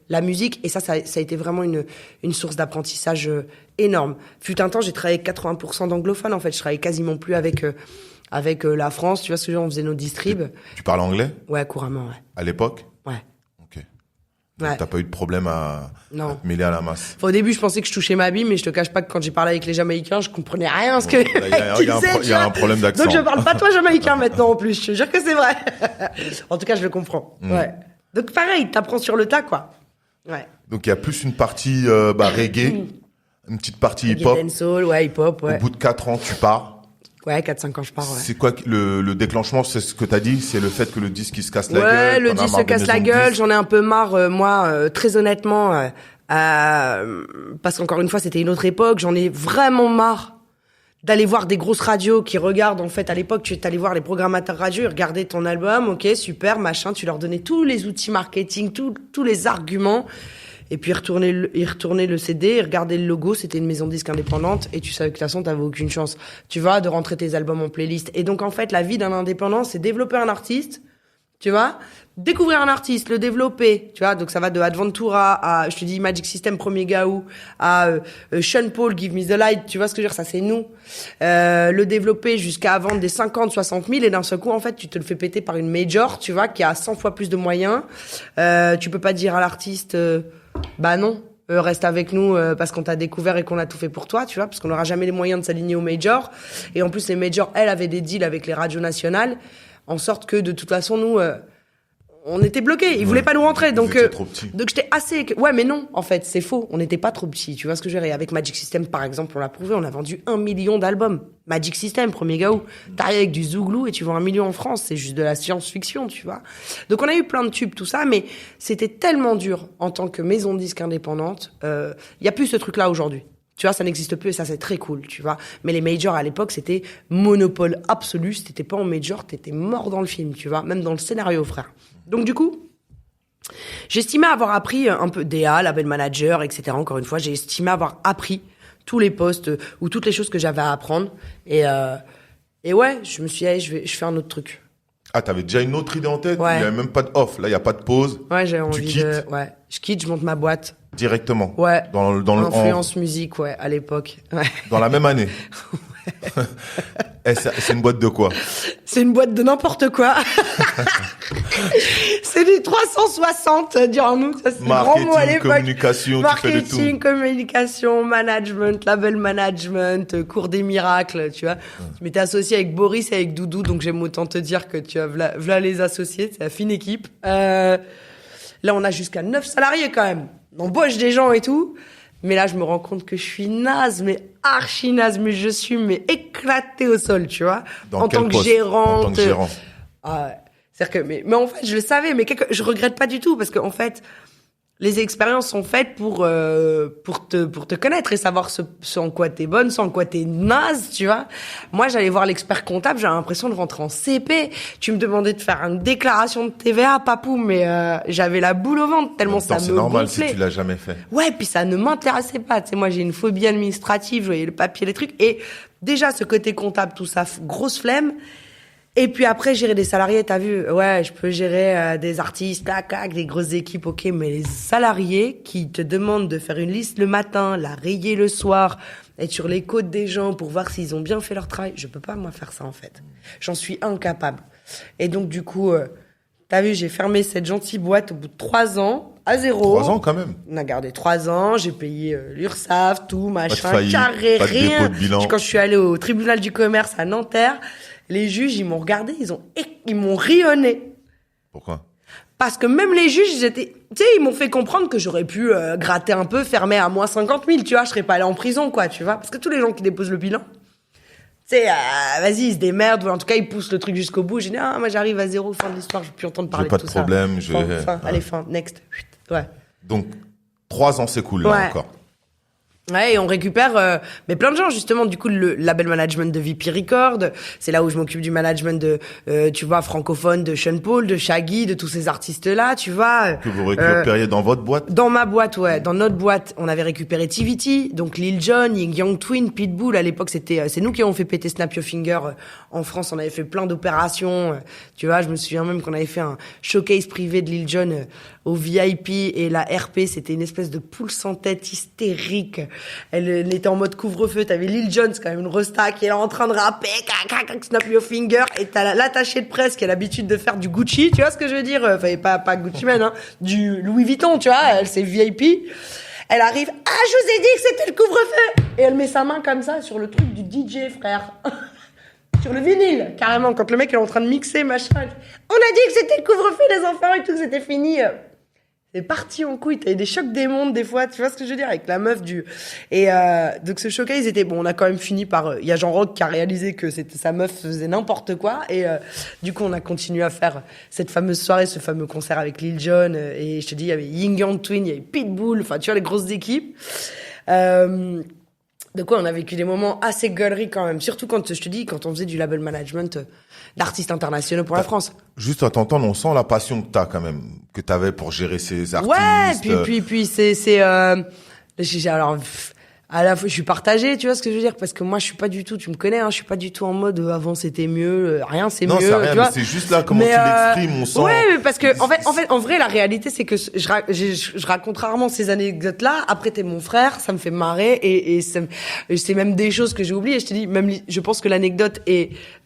la musique. Et ça a été vraiment une source d'apprentissage énorme. Fut un temps, j'ai travaillé avec 80% d'anglophones, en fait. Je travaillais quasiment plus avec la France, tu vois ce que je veux dire, on faisait nos distribs. Tu parles anglais? Ouais, couramment, ouais. À l'époque? Ouais. Ouais. T'as pas eu de problème à te mêler à la masse. Au début, je pensais que je touchais ma bille, mais je te cache pas que quand j'ai parlé avec les Jamaïcains, je comprenais rien à ce que les mecs disaient. Il y a un problème d'accent. Donc je parle pas toi jamaïcain maintenant en plus. Je te jure que c'est vrai. En tout cas, je le comprends. Ouais. Donc pareil, t'apprends sur le tas, quoi. Ouais. Donc il y a plus une partie reggae, une petite partie hip-hop. Dancehall, ouais, hip-hop, ouais. Au bout de 4 ans, tu pars. Ouais, 4-5 ans, je pars, ouais. C'est quoi le déclenchement? C'est ce que t'as dit? C'est le fait que le disque, il se casse la gueule? Ouais, le disque se casse la gueule. J'en ai un peu marre, moi, très honnêtement, parce qu'encore une fois, c'était une autre époque. J'en ai vraiment marre d'aller voir des grosses radios qui regardent, en fait, à l'époque, tu allais voir les programmateurs radio, ils regardaient ton album, ok, super, machin, tu leur donnais tous les outils marketing, tous les arguments. Et puis, ils retournaient le CD, ils regardaient le logo, c'était une maison de disque indépendante, et tu savais que de toute façon, t'avais aucune chance, tu vois, de rentrer tes albums en playlist. Et donc, en fait, la vie d'un indépendant, c'est développer un artiste, tu vois, découvrir un artiste, le développer, tu vois, donc ça va de Adventura à, je te dis, Magic System, premier Gaou, à Sean Paul, Give Me the Light, tu vois ce que je veux dire, ça c'est nous. Le développer jusqu'à vendre des 50, 60 000, et d'un seul coup, en fait, tu te le fais péter par une major, tu vois, qui a 100 fois plus de moyens. Tu peux pas dire à l'artiste... bah non, reste avec nous parce qu'on t'a découvert et qu'on a tout fait pour toi, tu vois, parce qu'on n'aura jamais les moyens de s'aligner aux majors. Et en plus, les majors, elles, avaient des deals avec les radios nationales, en sorte que, de toute façon, nous, on était bloqués. Ils voulaient pas nous rentrer. Donc j'étais assez... Ouais, mais non, en fait, c'est faux. On n'était pas trop petits, tu vois ce que je veux dire. Et avec Magic System, par exemple, on l'a prouvé, on a vendu 1 million d'albums. Magic System, premier Gaou. T'arrives avec du Zouglou et tu vends 1 million en France. C'est juste de la science-fiction, tu vois. Donc on a eu plein de tubes, tout ça, mais c'était tellement dur en tant que maison de disque indépendante. Y a plus ce truc-là aujourd'hui. Tu vois, ça n'existe plus et ça, c'est très cool, tu vois. Mais les majors, à l'époque, c'était monopole absolu. Si t'étais pas en major, t'étais mort dans le film, tu vois. Même dans le scénario, frère. Donc, du coup, j'estimais avoir appris un peu DA, label manager, etc. Encore une fois, j'ai estimé avoir appris tous les postes ou toutes les choses que j'avais à apprendre. Et ouais, je me suis dit, je fais un autre truc. Ah, t'avais déjà une autre idée en tête? Ouais. Il y avait même pas de off. Là, il y a pas de pause. Ouais, j'ai envie tu quittes. Ouais. Je quitte, je monte ma boîte. Directement. Ouais. Dans Influence musique, ouais, à l'époque. Ouais. Dans la même année. C'est une boîte de quoi? C'est une boîte de n'importe quoi. C'est devenu 360, dirons-nous. Ça, c'est le grand mot à l'époque. Communication, Marketing, communication, management, label management, cours des miracles, tu vois. Je m'étais associé avec Boris et avec Doudou, donc j'aime autant te dire que tu as v'là les associés, c'est la fine équipe. Là, on a jusqu'à 9 salariés quand même. On embauche des gens et tout. Mais là, je me rends compte que je suis naze, mais archi naze, mais je suis éclatée au sol, tu vois. En tant que gérante. En tant que gérant. Ah ouais. C'est-à-dire que, mais en fait, je le savais, mais je regrette pas du tout, parce qu'en fait, les expériences sont faites pour te connaître et savoir ce en quoi t'es bonne, ce en quoi t'es naze, tu vois. Moi, j'allais voir l'expert comptable, j'avais l'impression de rentrer en CP. Tu me demandais de faire une déclaration de TVA, papou, mais j'avais la boule au ventre tellement ça me gonflait. C'est normal si tu l'as jamais fait. Ouais, puis ça ne m'intéressait pas. Tu sais, moi, j'ai une phobie administrative, je voyais le papier, les trucs. Et déjà, ce côté comptable, tout ça, grosse flemme. Et puis après, gérer des salariés, t'as vu, ouais, je peux gérer des artistes, des grosses équipes, ok, mais les salariés qui te demandent de faire une liste le matin, la rayer le soir, être sur les côtes des gens pour voir s'ils ont bien fait leur travail, je peux pas, moi, faire ça, en fait. J'en suis incapable. Et donc, du coup, t'as vu, j'ai fermé cette gentille boîte au bout de 3 ans, à 0. 3 ans, quand même. On a gardé 3 ans, j'ai payé l'URSSAF, tout, machin, pas de faillite, carré, pas de rien. dépôt de bilan. Quand je suis allée au tribunal du commerce à Nanterre, les juges, ils m'ont regardé, ils m'ont rionné. Pourquoi? Parce que même les juges, ils m'ont fait comprendre que j'aurais pu gratter un peu, fermer à moins 50 000, tu vois, je serais pas allée en prison, quoi, tu vois. Parce que tous les gens qui déposent le bilan, tu sais, vas-y, ils se démerdent, ou en tout cas, ils poussent le truc jusqu'au bout. J'ai dit, moi, j'arrive à 0, fin de l'histoire, je veux plus entendre parler de tout ça. Pas de problème, Allez, fin, next. Ouais. Donc, 3 ans, c'est cool, là, encore. Ouais, et on récupère mais plein de gens justement, du coup le label management de VP Record, c'est là où je m'occupe du management de tu vois, francophone, de Sean Paul, de Shaggy, de tous ces artistes là, tu vois. Que vous récupériez dans votre boîte? Dans ma boîte, ouais, dans notre boîte, on avait récupéré TVT, donc Lil Jon, Ying Yang Twin, Pitbull. À l'époque, c'est nous qui avons fait péter Snap Your Finger en France. On avait fait plein d'opérations, tu vois. Je me souviens même qu'on avait fait un showcase privé de Lil Jon au VIP, et la RP, c'était une espèce de poule sans tête hystérique. Elle était en mode couvre-feu. T'avais Lil Jon, c'est quand même une resta, qui est là en train de rapper, Snap Your Finger, et t'as l'attaché de presse qui a l'habitude de faire du Gucci, tu vois ce que je veux dire? Enfin, pas Gucci Mane, hein, du Louis Vuitton, tu vois. Elle, c'est VIP. Elle arrive, je vous ai dit que c'était le couvre-feu! Et elle met sa main comme ça sur le truc du DJ, frère. Sur le vinyle, carrément, quand le mec est en train de mixer, machin. On a dit que c'était le couvre-feu, les enfants, et tout, que c'était fini. C'est parti en couille, t'avais des chocs des mondes des fois, tu vois ce que je veux dire, avec la meuf du... Et donc ce showcase était... Bon, on a quand même fini par... Il y a Jean Rock qui a réalisé que sa meuf faisait n'importe quoi, et du coup on a continué à faire cette fameuse soirée, ce fameux concert avec Lil Jon, et je te dis, il y avait Ying Yang Twin, il y avait Pitbull, enfin tu vois, les grosses équipes. De quoi on a vécu des moments assez gauleries quand même, surtout quand, je te dis, quand on faisait du label management d'artistes internationaux pour la France. Juste à t'entendre, on sent la passion que t'as quand même, que t'avais pour gérer ces artistes. Ouais, puis c'est alors à la fois je suis partagée, tu vois ce que je veux dire, parce que moi je suis pas du tout, tu me connais, hein, je suis pas du tout en mode avant c'était mieux, rien c'est mieux. Non, c'est rien, tu vois, c'est juste là comment tu l'exprimes, on sent. Ouais, mais parce que en vrai la réalité c'est que je raconte rarement ces anecdotes là. Après t'es mon frère, ça me fait marrer, et c'est même des choses que j'ai oubliées. Je te dis, même je pense que l'anecdote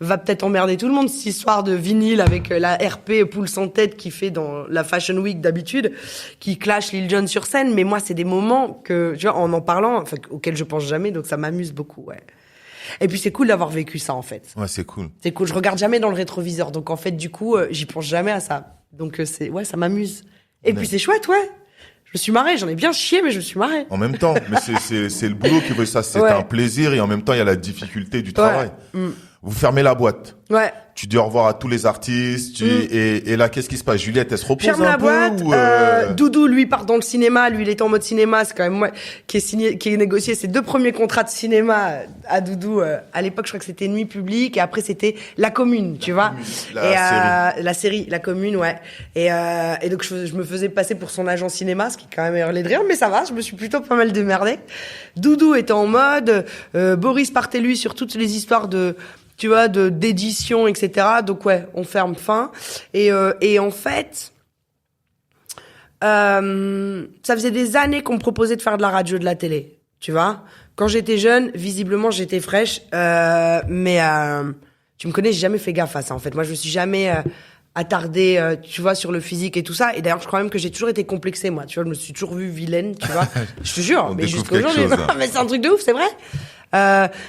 va peut-être emmerder tout le monde, cette histoire de vinyle avec la RP poule sans tête qui fait dans la Fashion Week d'habitude, qui clash Lil Jon sur scène. Mais moi c'est des moments que, tu vois, en parlant, enfin, auquel je pense jamais, donc ça m'amuse beaucoup, ouais. Et puis c'est cool d'avoir vécu ça, en fait. Ouais, c'est cool. C'est cool, je regarde jamais dans le rétroviseur, donc en fait, du coup, j'y pense jamais à ça. Donc ouais, ça m'amuse. Et puis c'est chouette, ouais. Je me suis marrée, j'en ai bien chié, mais je me suis marrée. En même temps, mais c'est le boulot qui veut ça, c'est un plaisir, et en même temps, il y a la difficulté du travail. Vous fermez la boîte. Ouais. Tu dis au revoir à tous les artistes, et là, qu'est-ce qui se passe? Juliette, elle se repose ferme un la peu boîte, Doudou, lui, part dans le cinéma. Lui, il est en mode cinéma. C'est quand même moi qui ai négocié ses 2 premiers contrats de cinéma à Doudou. À l'époque, je crois que c'était Nuit Publique, et après, c'était La Commune, tu vois. La série, La Commune, ouais. Et donc, je me faisais passer pour son agent cinéma, ce qui quand même hurlé de rire, mais ça va, je me suis plutôt pas mal démerdée. Doudou était en mode, Boris partait, lui, sur toutes les histoires tu vois, d'édition, etc. Donc ouais, on ferme fin. Et en fait, ça faisait des années qu'on me proposait de faire de la radio, de la télé. Tu vois, quand j'étais jeune, visiblement j'étais fraîche, mais tu me connais, j'ai jamais fait gaffe à ça. En fait, moi je me suis jamais attardé, tu vois, sur le physique et tout ça. Et d'ailleurs, je crois même que j'ai toujours été complexée, moi. Tu vois, je me suis toujours vue vilaine, tu vois. Je te jure, mais jusqu'à aujourd'hui. Mais c'est un truc de ouf, c'est vrai.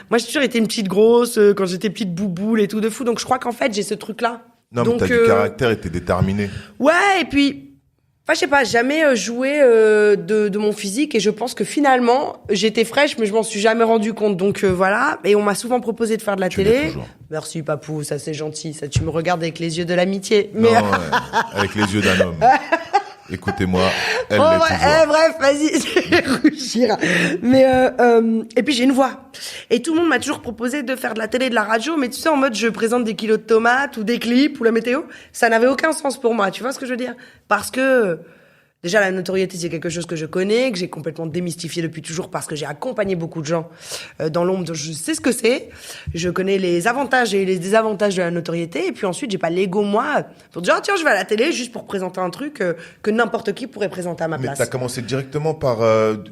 Moi, j'ai toujours été une petite grosse, quand j'étais petite bouboule et tout de fou. Donc, je crois qu'en fait, j'ai ce truc-là. Non, donc, mais t'as du caractère et t'es déterminé. Ouais, et puis... Enfin, je sais pas, jamais joué de mon physique et je pense que finalement, j'étais fraîche, mais je m'en suis jamais rendu compte. Donc voilà, et on m'a souvent proposé de faire de la télé. Merci papou, ça c'est gentil, ça tu me regardes avec les yeux de l'amitié. Mais... Non, avec les yeux d'un homme. Écoutez-moi, elle l'est toujours. Bref, vas-y, je vais rougir. Mais et puis j'ai une voix. Et tout le monde m'a toujours proposé de faire de la télé, de la radio, mais tu sais en mode je présente des kilos de tomates ou des clips ou la météo, ça n'avait aucun sens pour moi. Tu vois ce que je veux dire? Parce que déjà, la notoriété, c'est quelque chose que je connais, que j'ai complètement démystifié depuis toujours parce que j'ai accompagné beaucoup de gens dans l'ombre. Je sais ce que c'est. Je connais les avantages et les désavantages de la notoriété. Et puis ensuite, j'ai pas l'ego, moi, pour dire, oh, tiens, je vais à la télé juste pour présenter un truc que n'importe qui pourrait présenter à ma place. Mais t'as commencé directement par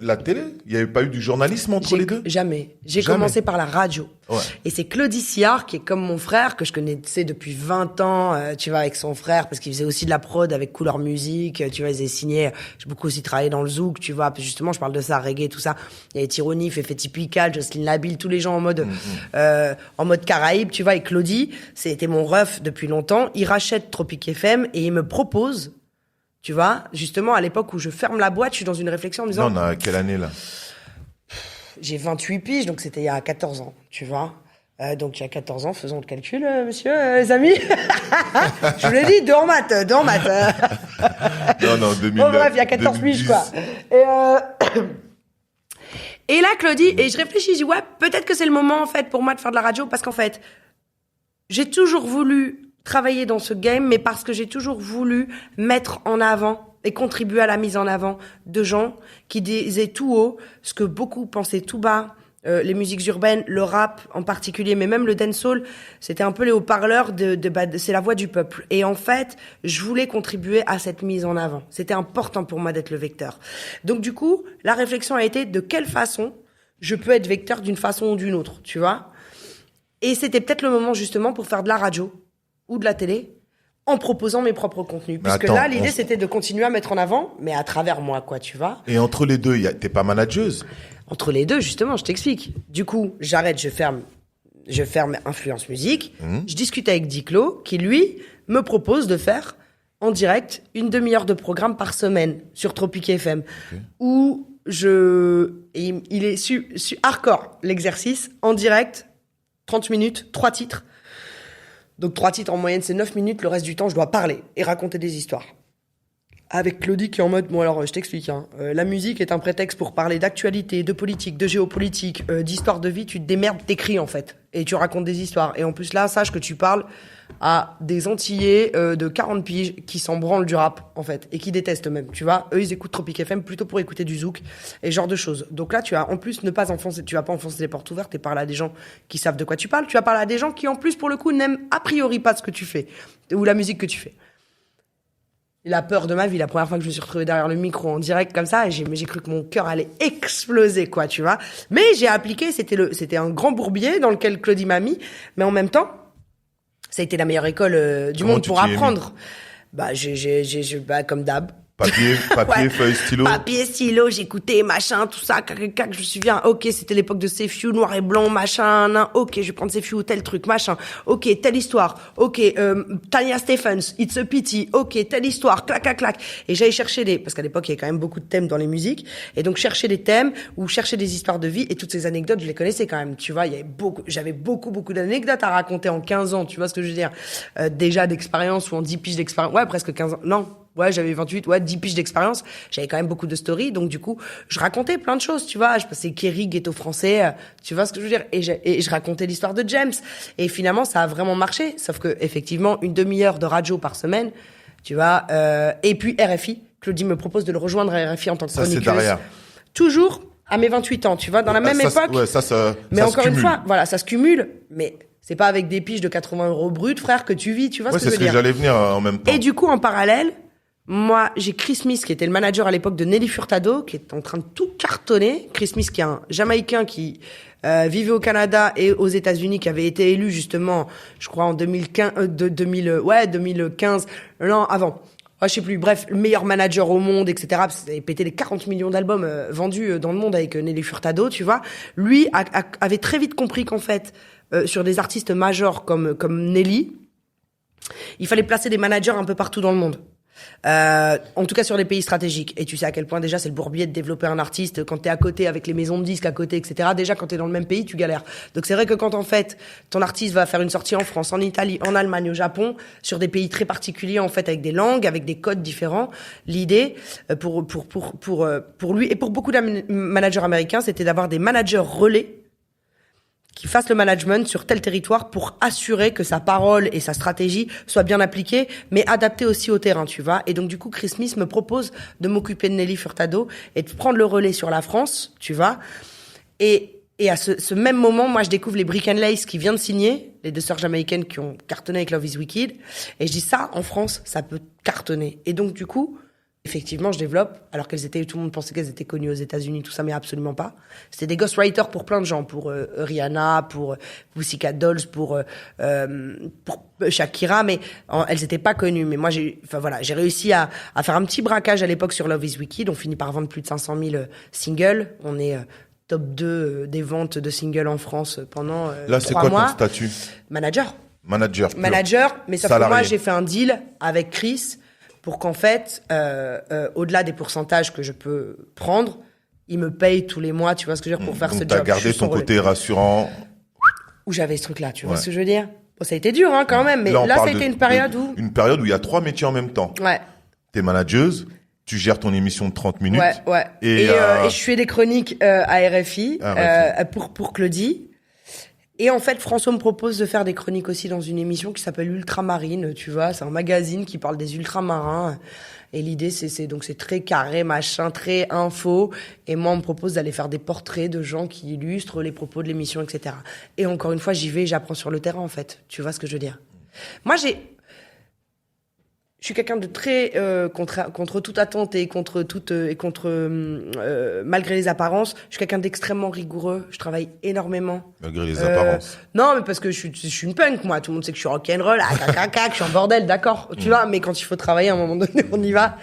la télé? Il y avait pas eu du journalisme entre les deux? Jamais. J'ai commencé par la radio. Ouais. Et c'est Claudie Sillard, qui est comme mon frère, que je connaissais depuis 20 ans, tu vois, avec son frère, parce qu'il faisait aussi de la prod avec Couleur Musique, tu vois, ils avaient signé, j'ai beaucoup aussi travaillé dans le zouk, tu vois, justement, je parle de ça, reggae, tout ça. Il y avait Tyronif, Effet Typical, Jocelyne Labille, tous les gens en mode Caraïbes, tu vois, et Claudie, c'était mon ref depuis longtemps. Il rachète Tropic FM et il me propose, tu vois, justement, à l'époque où je ferme la boîte, je suis dans une réflexion en me disant... Non, on a quelle année, là? J'ai 28 piges, donc c'était il y a 14 ans, tu vois. Donc il y a 14 ans, faisons le calcul, monsieur, les amis. Je vous l'ai dit, deux en maths. Non, 2000. Bon, bref, il y a 14 piges, quoi. Et là, Claudie, et je réfléchis, je dis, ouais, peut-être que c'est le moment, en fait, pour moi de faire de la radio, parce qu'en fait, j'ai toujours voulu travailler dans ce game, mais parce que j'ai toujours voulu mettre en avant et contribuer à la mise en avant de gens qui disaient tout haut ce que beaucoup pensaient tout bas, les musiques urbaines, le rap en particulier, mais même le dancehall, c'était un peu les haut-parleurs c'est la voix du peuple. Et en fait, je voulais contribuer à cette mise en avant. C'était important pour moi d'être le vecteur. Donc du coup, la réflexion a été de quelle façon je peux être vecteur d'une façon ou d'une autre, tu vois. Et c'était peut-être le moment justement pour faire de la radio ou de la télé, en proposant mes propres contenus. Puisque attends, là, l'idée, c'était de continuer à mettre en avant, mais à travers moi, quoi, tu vois. Et entre les deux, t'es pas manageuse? Entre les deux, justement, je t'explique. Du coup, j'arrête, je ferme Influence Musique. Je discute avec Diclo, qui, lui, me propose de faire, en direct, une demi-heure de programme par semaine sur Tropic FM. Okay. Où il est hardcore, l'exercice, en direct, 30 minutes, 3 titres. Donc 3 titres en moyenne, c'est 9 minutes. Le reste du temps, je dois parler et raconter des histoires. Avec Claudie qui est en mode, bon alors je t'explique, la musique est un prétexte pour parler d'actualité, de politique, de géopolitique, d'histoire de vie. Tu te démerdes, t'écris en fait. Et tu racontes des histoires. Et en plus là, sache que tu parles à des Antillais de 40 piges qui s'en branlent du rap en fait. Et qui détestent même, tu vois. Eux, ils écoutent Tropic FM plutôt pour écouter du zouk et ce genre de choses. Donc là, tu vas en plus tu vas pas enfoncer les portes ouvertes et parler à des gens qui savent de quoi tu parles. Tu vas parler à des gens qui en plus pour le coup n'aiment a priori pas ce que tu fais ou la musique que tu fais. La peur de ma vie, la première fois que je me suis retrouvée derrière le micro en direct comme ça, j'ai cru que mon cœur allait exploser, quoi, tu vois. Mais j'ai appliqué, c'était un grand bourbier dans lequel Claudie m'a mis, mais en même temps, ça a été la meilleure école du monde pour apprendre. Bah, comme d'hab. Papier, ouais. Feuille, stylo. Papier, stylo, j'écoutais, machin, tout ça, cac, je me souviens. Ok, c'était l'époque de Sefiu, noir et blanc, machin, nan. Ok, je vais prendre Sefiu, tel truc, machin. Ok, telle histoire. Ok, Tanya Stephens, It's a Pity. Ok, telle histoire, clac. Et j'allais chercher parce qu'à l'époque, il y avait quand même beaucoup de thèmes dans les musiques. Et donc, chercher des thèmes ou chercher des histoires de vie. Et toutes ces anecdotes, je les connaissais quand même. Tu vois, j'avais beaucoup d'anecdotes à raconter en 15 ans. Tu vois ce que je veux dire? Déjà d'expérience ou en 10 piges d'expérience. Ouais, presque 15 ans. Non. Ouais, j'avais 28, 10 piges d'expérience. J'avais quand même beaucoup de stories. Donc, du coup, je racontais plein de choses, tu vois. Je passais Kerry, ghetto français, tu vois ce que je veux dire. Et je racontais l'histoire de James. Et finalement, ça a vraiment marché. Sauf que, effectivement, une demi-heure de radio par semaine, tu vois. Et puis, RFI. Claudie me propose de le rejoindre à RFI en tant que chroniqueuse. Ça, c'est derrière. Toujours à mes 28 ans, tu vois, dans la même époque. Ouais, mais encore une fois, voilà, ça se cumule. Mais c'est pas avec des piges de 80 € brut, frère, que tu vis, tu vois ce que je veux dire. Ouais, c'est ce que j'allais venir en même temps. Et du coup, en parallèle, Moi, j'ai Chris Smith, qui était le manager à l'époque de Nelly Furtado, qui est en train de tout cartonner. Chris Smith, qui est un Jamaïcain qui vivait au Canada et aux États-Unis, qui avait été élu justement, je crois en 2015, non, avant. Je sais plus. Bref, le meilleur manager au monde, etc. Parce qu'il avait pété les 40 millions d'albums vendus dans le monde avec Nelly Furtado, tu vois. Lui avait très vite compris qu'en fait, sur des artistes majors comme Nelly, il fallait placer des managers un peu partout dans le monde. En tout cas sur les pays stratégiques. Et tu sais à quel point déjà c'est le bourbier de développer un artiste quand t'es à côté avec les maisons de disques à côté, etc. Déjà quand t'es dans le même pays, tu galères. Donc c'est vrai que quand en fait ton artiste va faire une sortie en France, en Italie, en Allemagne, au Japon, sur des pays très particuliers en fait avec des langues, avec des codes différents, l'idée pour lui et pour beaucoup de managers américains, c'était d'avoir des managers relais qui fasse le management sur tel territoire pour assurer que sa parole et sa stratégie soient bien appliquées, mais adaptées aussi au terrain, tu vois. Et donc, du coup, Chris Smith me propose de m'occuper de Nelly Furtado et de prendre le relais sur la France, tu vois. Et à ce même moment, moi, je découvre les Brick and Lace qui viennent de signer, les deux sœurs jamaïcaines qui ont cartonné avec Love is Wicked. Et je dis ça, en France, ça peut cartonner. Et donc, du coup, effectivement, je développe, alors tout le monde pensait qu'elles étaient connues aux États-Unis, tout ça, mais absolument pas. C'était des ghostwriters pour plein de gens, pour Rihanna, pour Pussycat Dolls, pour Shakira, mais elles étaient pas connues. Mais moi, j'ai réussi à faire un petit braquage à l'époque sur Love is Wicked. On finit par vendre plus de 500 000 singles. On est top 2 des ventes de singles en France pendant 3 mois. Là, c'est quoi ton statut? Manager, mais sauf salarié. Que moi, j'ai fait un deal avec Chris pour qu'en fait, au-delà des pourcentages que je peux prendre, il me paye tous les mois, tu vois ce que je veux dire, pour faire ce job. T'as gardé ton côté rassurant. Où j'avais ce truc-là, tu vois ce que je veux dire. Bon, ça a été dur, hein, quand même, mais là ça a été une période où... Une période où il y a 3 métiers en même temps. Ouais. T'es manageuse, tu gères ton émission de 30 minutes. Ouais. Et je fais des chroniques à RFI, pour Claudie. Et en fait, François me propose de faire des chroniques aussi dans une émission qui s'appelle Ultramarine, tu vois. C'est un magazine qui parle des ultramarins. Et l'idée, c'est très carré, machin, très info. Et moi, on me propose d'aller faire des portraits de gens qui illustrent les propos de l'émission, etc. Et encore une fois, j'y vais, j'apprends sur le terrain, en fait. Tu vois ce que je veux dire? Moi, je suis quelqu'un de très contre toute attente et malgré les apparences, je suis quelqu'un d'extrêmement rigoureux. Je travaille énormément. Malgré les apparences. Non, mais parce que je suis une punk, moi. Tout le monde sait que je suis rock'n'roll, que je suis un bordel, d'accord. Tu vois, mais quand il faut travailler, à un moment donné, on y va.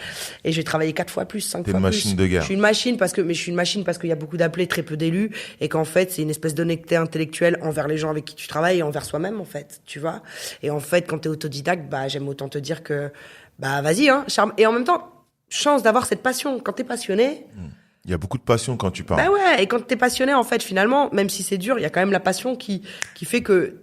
Et je vais travailler 4 fois plus, 5 fois plus. T'es une machine de guerre. Je suis une machine parce qu'il y a beaucoup d'appelés, très peu d'élus, et qu'en fait, c'est une espèce d'honnêteté intellectuelle envers les gens avec qui tu travailles et envers soi-même, en fait. Tu vois. Et en fait, quand t'es autodidacte, j'aime autant te dire que, vas-y, hein, charme. Et en même temps, chance d'avoir cette passion. Quand t'es passionné. Il y a beaucoup de passion quand tu parles. Ouais. Et quand t'es passionné, en fait, finalement, même si c'est dur, il y a quand même la passion qui fait que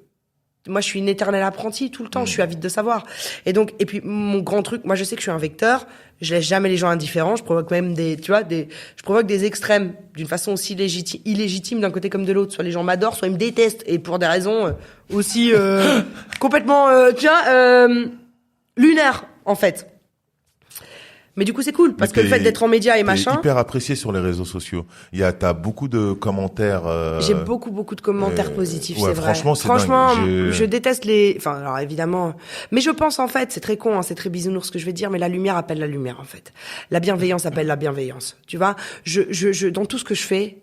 moi, je suis une éternelle apprentie tout le temps. Je suis avide de savoir. Et puis, mon grand truc, moi, je sais que je suis un vecteur. Je laisse jamais les gens indifférents. Je provoque même je provoque des extrêmes d'une façon aussi illégitime d'un côté comme de l'autre. Soit les gens m'adorent, soit ils me détestent. Et pour des raisons aussi, complètement, lunaires, en fait. Mais du coup, c'est cool, parce que le fait d'être en média et machin. T'es hyper apprécié sur les réseaux sociaux. T'as beaucoup de commentaires. J'ai beaucoup de commentaires positifs, ouais, c'est vrai. Franchement, dingue. Je déteste alors évidemment. Mais je pense, en fait, c'est très con, hein, c'est très bisounours ce que je vais dire, mais la lumière appelle la lumière, en fait. La bienveillance appelle la bienveillance. Tu vois? Dans tout ce que je fais,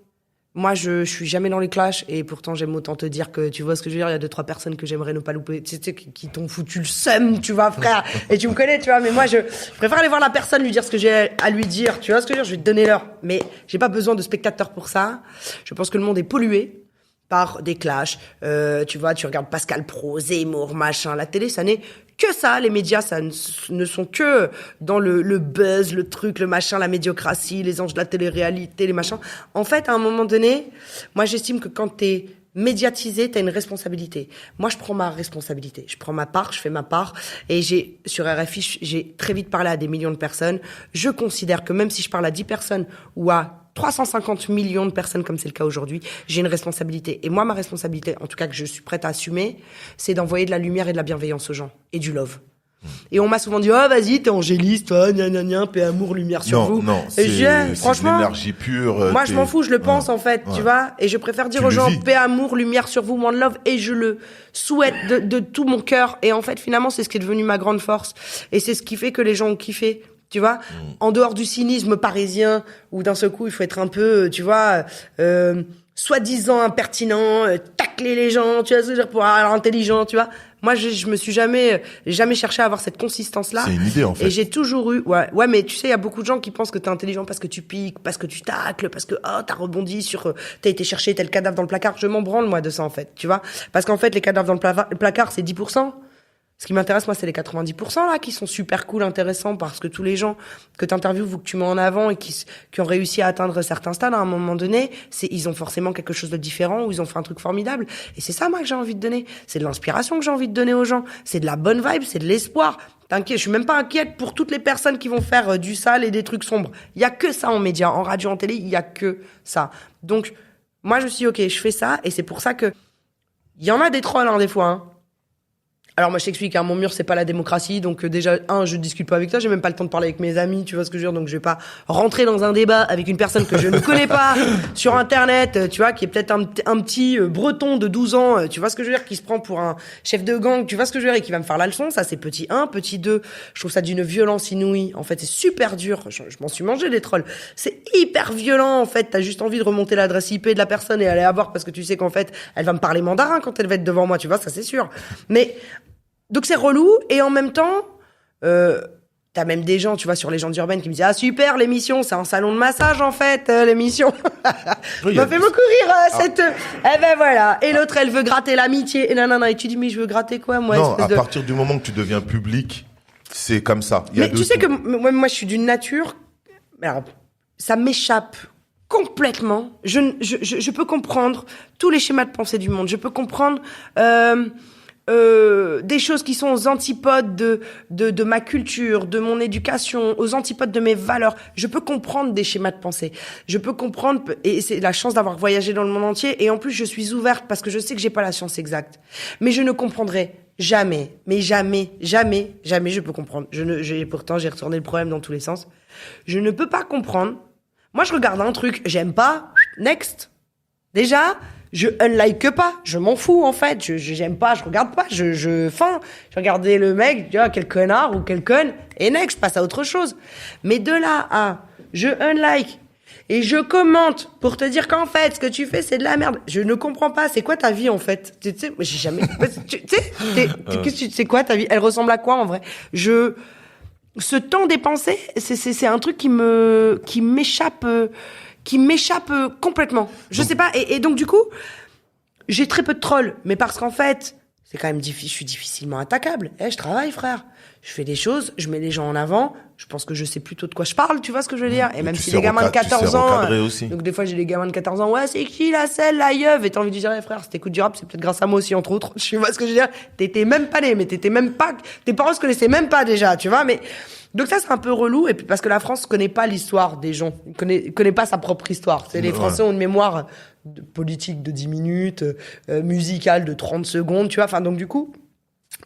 moi, je suis jamais dans les clashs, et pourtant, j'aime autant te dire que, tu vois ce que je veux dire, il y a 2-3 personnes que j'aimerais ne pas louper, tu sais, qui t'ont foutu le seum, tu vois, frère. Et tu me connais, tu vois, mais moi, je préfère aller voir la personne, lui dire ce que j'ai à lui dire, tu vois ce que je veux dire, je vais te donner l'heure. Mais j'ai pas besoin de spectateurs pour ça. Je pense que le monde est pollué par des clashs. Tu vois, tu regardes Pascal Pro, Zemmour, machin, la télé, ça n'est que ça. Les médias, ça ne sont que dans le buzz, le truc, le machin, la médiocratie, les anges de la télé-réalité, les machins. En fait, à un moment donné, moi, j'estime que quand t'es médiatisé, t'as une responsabilité. Moi, je prends ma responsabilité. Je prends ma part, je fais ma part. Et sur RFI, j'ai très vite parlé à des millions de personnes. Je considère que même si je parle à 10 personnes ou à 350 millions de personnes, comme c'est le cas aujourd'hui, j'ai une responsabilité. Et moi, ma responsabilité, en tout cas que je suis prête à assumer, c'est d'envoyer de la lumière et de la bienveillance aux gens. Et du love. Et on m'a souvent dit, vas-y, t'es angéliste, toi, paix, amour, lumière sur vous. Non, et franchement, de l'énergie pure. Moi, je m'en fous, je le pense, en fait, tu vois. Et je préfère dire aux gens, paix, amour, lumière sur vous, one love, et je le souhaite de tout mon cœur. Et en fait, finalement, c'est ce qui est devenu ma grande force. Et c'est ce qui fait que les gens ont kiffé. Tu vois, en dehors du cynisme parisien, où d'un seul coup, il faut être un peu, tu vois, soi-disant impertinent, tacler les gens, tu vois, ce que je veux dire, pour avoir intelligent, tu vois. Moi, je me suis jamais cherché à avoir cette consistance-là. C'est une idée, en fait. Et j'ai toujours eu, ouais, mais tu sais, il y a beaucoup de gens qui pensent que t'es intelligent parce que tu piques, parce que tu tacles, parce que, t'as rebondi sur, t'as été chercher tel cadavre dans le placard. Je m'en branle, moi, de ça, en fait, tu vois. Parce qu'en fait, les cadavres dans le placard, c'est 10%. Ce qui m'intéresse, moi, c'est les 90% là, qui sont super cool, intéressants, parce que tous les gens que t'interviews ou que tu mets en avant et qui ont réussi à atteindre certains stades à un moment donné, ils ont forcément quelque chose de différent ou ils ont fait un truc formidable. Et c'est ça, moi, que j'ai envie de donner. C'est de l'inspiration que j'ai envie de donner aux gens. C'est de la bonne vibe, c'est de l'espoir. T'inquiète, je suis même pas inquiète pour toutes les personnes qui vont faire du sale et des trucs sombres. Il y a que ça en médias, en radio, en télé, il y a que ça. Donc, moi, je suis ok, je fais ça et c'est pour ça que il y en a des trolls, hein, des fois, hein. Alors moi je t'explique, hein, mon mur c'est pas la démocratie, donc déjà je discute pas avec toi, j'ai même pas le temps de parler avec mes amis, tu vois ce que je veux dire, donc je vais pas rentrer dans un débat avec une personne que je ne connais pas sur internet, tu vois, qui est peut-être un petit breton de 12 ans, tu vois ce que je veux dire, qui se prend pour un chef de gang, tu vois ce que je veux dire, et qui va me faire la leçon. Ça c'est petit 1, petit 2, je trouve ça d'une violence inouïe. En fait c'est super dur, je m'en suis mangé des trolls, c'est hyper violent en fait, t'as juste envie de remonter l'adresse IP de la personne et aller la voir parce que tu sais qu'en fait elle va me parler mandarin quand elle va être devant moi, tu vois, ça c'est sûr. Mais donc c'est relou, et en même temps, t'as même des gens, tu vois, sur Légendes urbaines qui me disent « Ah super, l'émission, c'est un salon de massage en fait, l'émission. » Oui, m'a fait beaucoup rire, cette... Eh ben voilà, et l'autre elle veut gratter l'amitié, et nanana, et tu dis « Mais je veux gratter quoi moi ?» Non, à partir du moment que tu deviens public, c'est comme ça. Mais tu sais que moi je suis d'une nature... Alors, ça m'échappe complètement. Je peux comprendre tous les schémas de pensée du monde, je peux comprendre... des choses qui sont aux antipodes de ma culture, de mon éducation, aux antipodes de mes valeurs. Je peux comprendre des schémas de pensée. Je peux comprendre, et c'est la chance d'avoir voyagé dans le monde entier, et en plus je suis ouverte parce que je sais que j'ai pas la science exacte. Mais je ne comprendrai jamais, mais jamais je peux comprendre. Pourtant j'ai retourné le problème dans tous les sens. Je ne peux pas comprendre. Moi je regarde un truc, j'aime pas, next. Déjà, je unlike pas, je m'en fous en fait, j'aime pas, je regarde pas, je regardais le mec, tu vois, quel connard ou quel conne, et next, je passe à autre chose. Mais de là à, je unlike, et je commente pour te dire qu'en fait, ce que tu fais, c'est de la merde. Je ne comprends pas, c'est quoi ta vie en fait? Tu sais, j'ai jamais, tu sais, c'est quoi ta vie? Elle ressemble à quoi en vrai? Ce temps dépensé, c'est un truc qui m'échappe complètement. Je sais pas. Et donc, du coup, j'ai très peu de trolls. Mais parce qu'en fait, c'est quand même difficile. Je suis difficilement attaquable. Je travaille, frère. Je fais des choses, je mets les gens en avant. Je pense que je sais plutôt de quoi je parle, tu vois ce que je veux dire. Et même si les gamins de 14 ans... Donc des fois, j'ai des gamins de 14 ans. Ouais, c'est qui la selle, la yeuve? Et t'as envie de dire, frère, si t'écoutes du rap, c'est peut-être grâce à moi aussi, entre autres. Tu vois ce que je veux dire. T'étais même pas né, mais t'étais même pas... Tes parents se connaissaient même pas déjà, tu vois. Mais... Donc ça, c'est un peu relou. Et puis parce que la France connaît pas l'histoire des gens. Connaît pas sa propre histoire. C'est les Français ont une mémoire politique de 10 minutes, musicale de 30 secondes, tu vois. Enfin, donc du coup...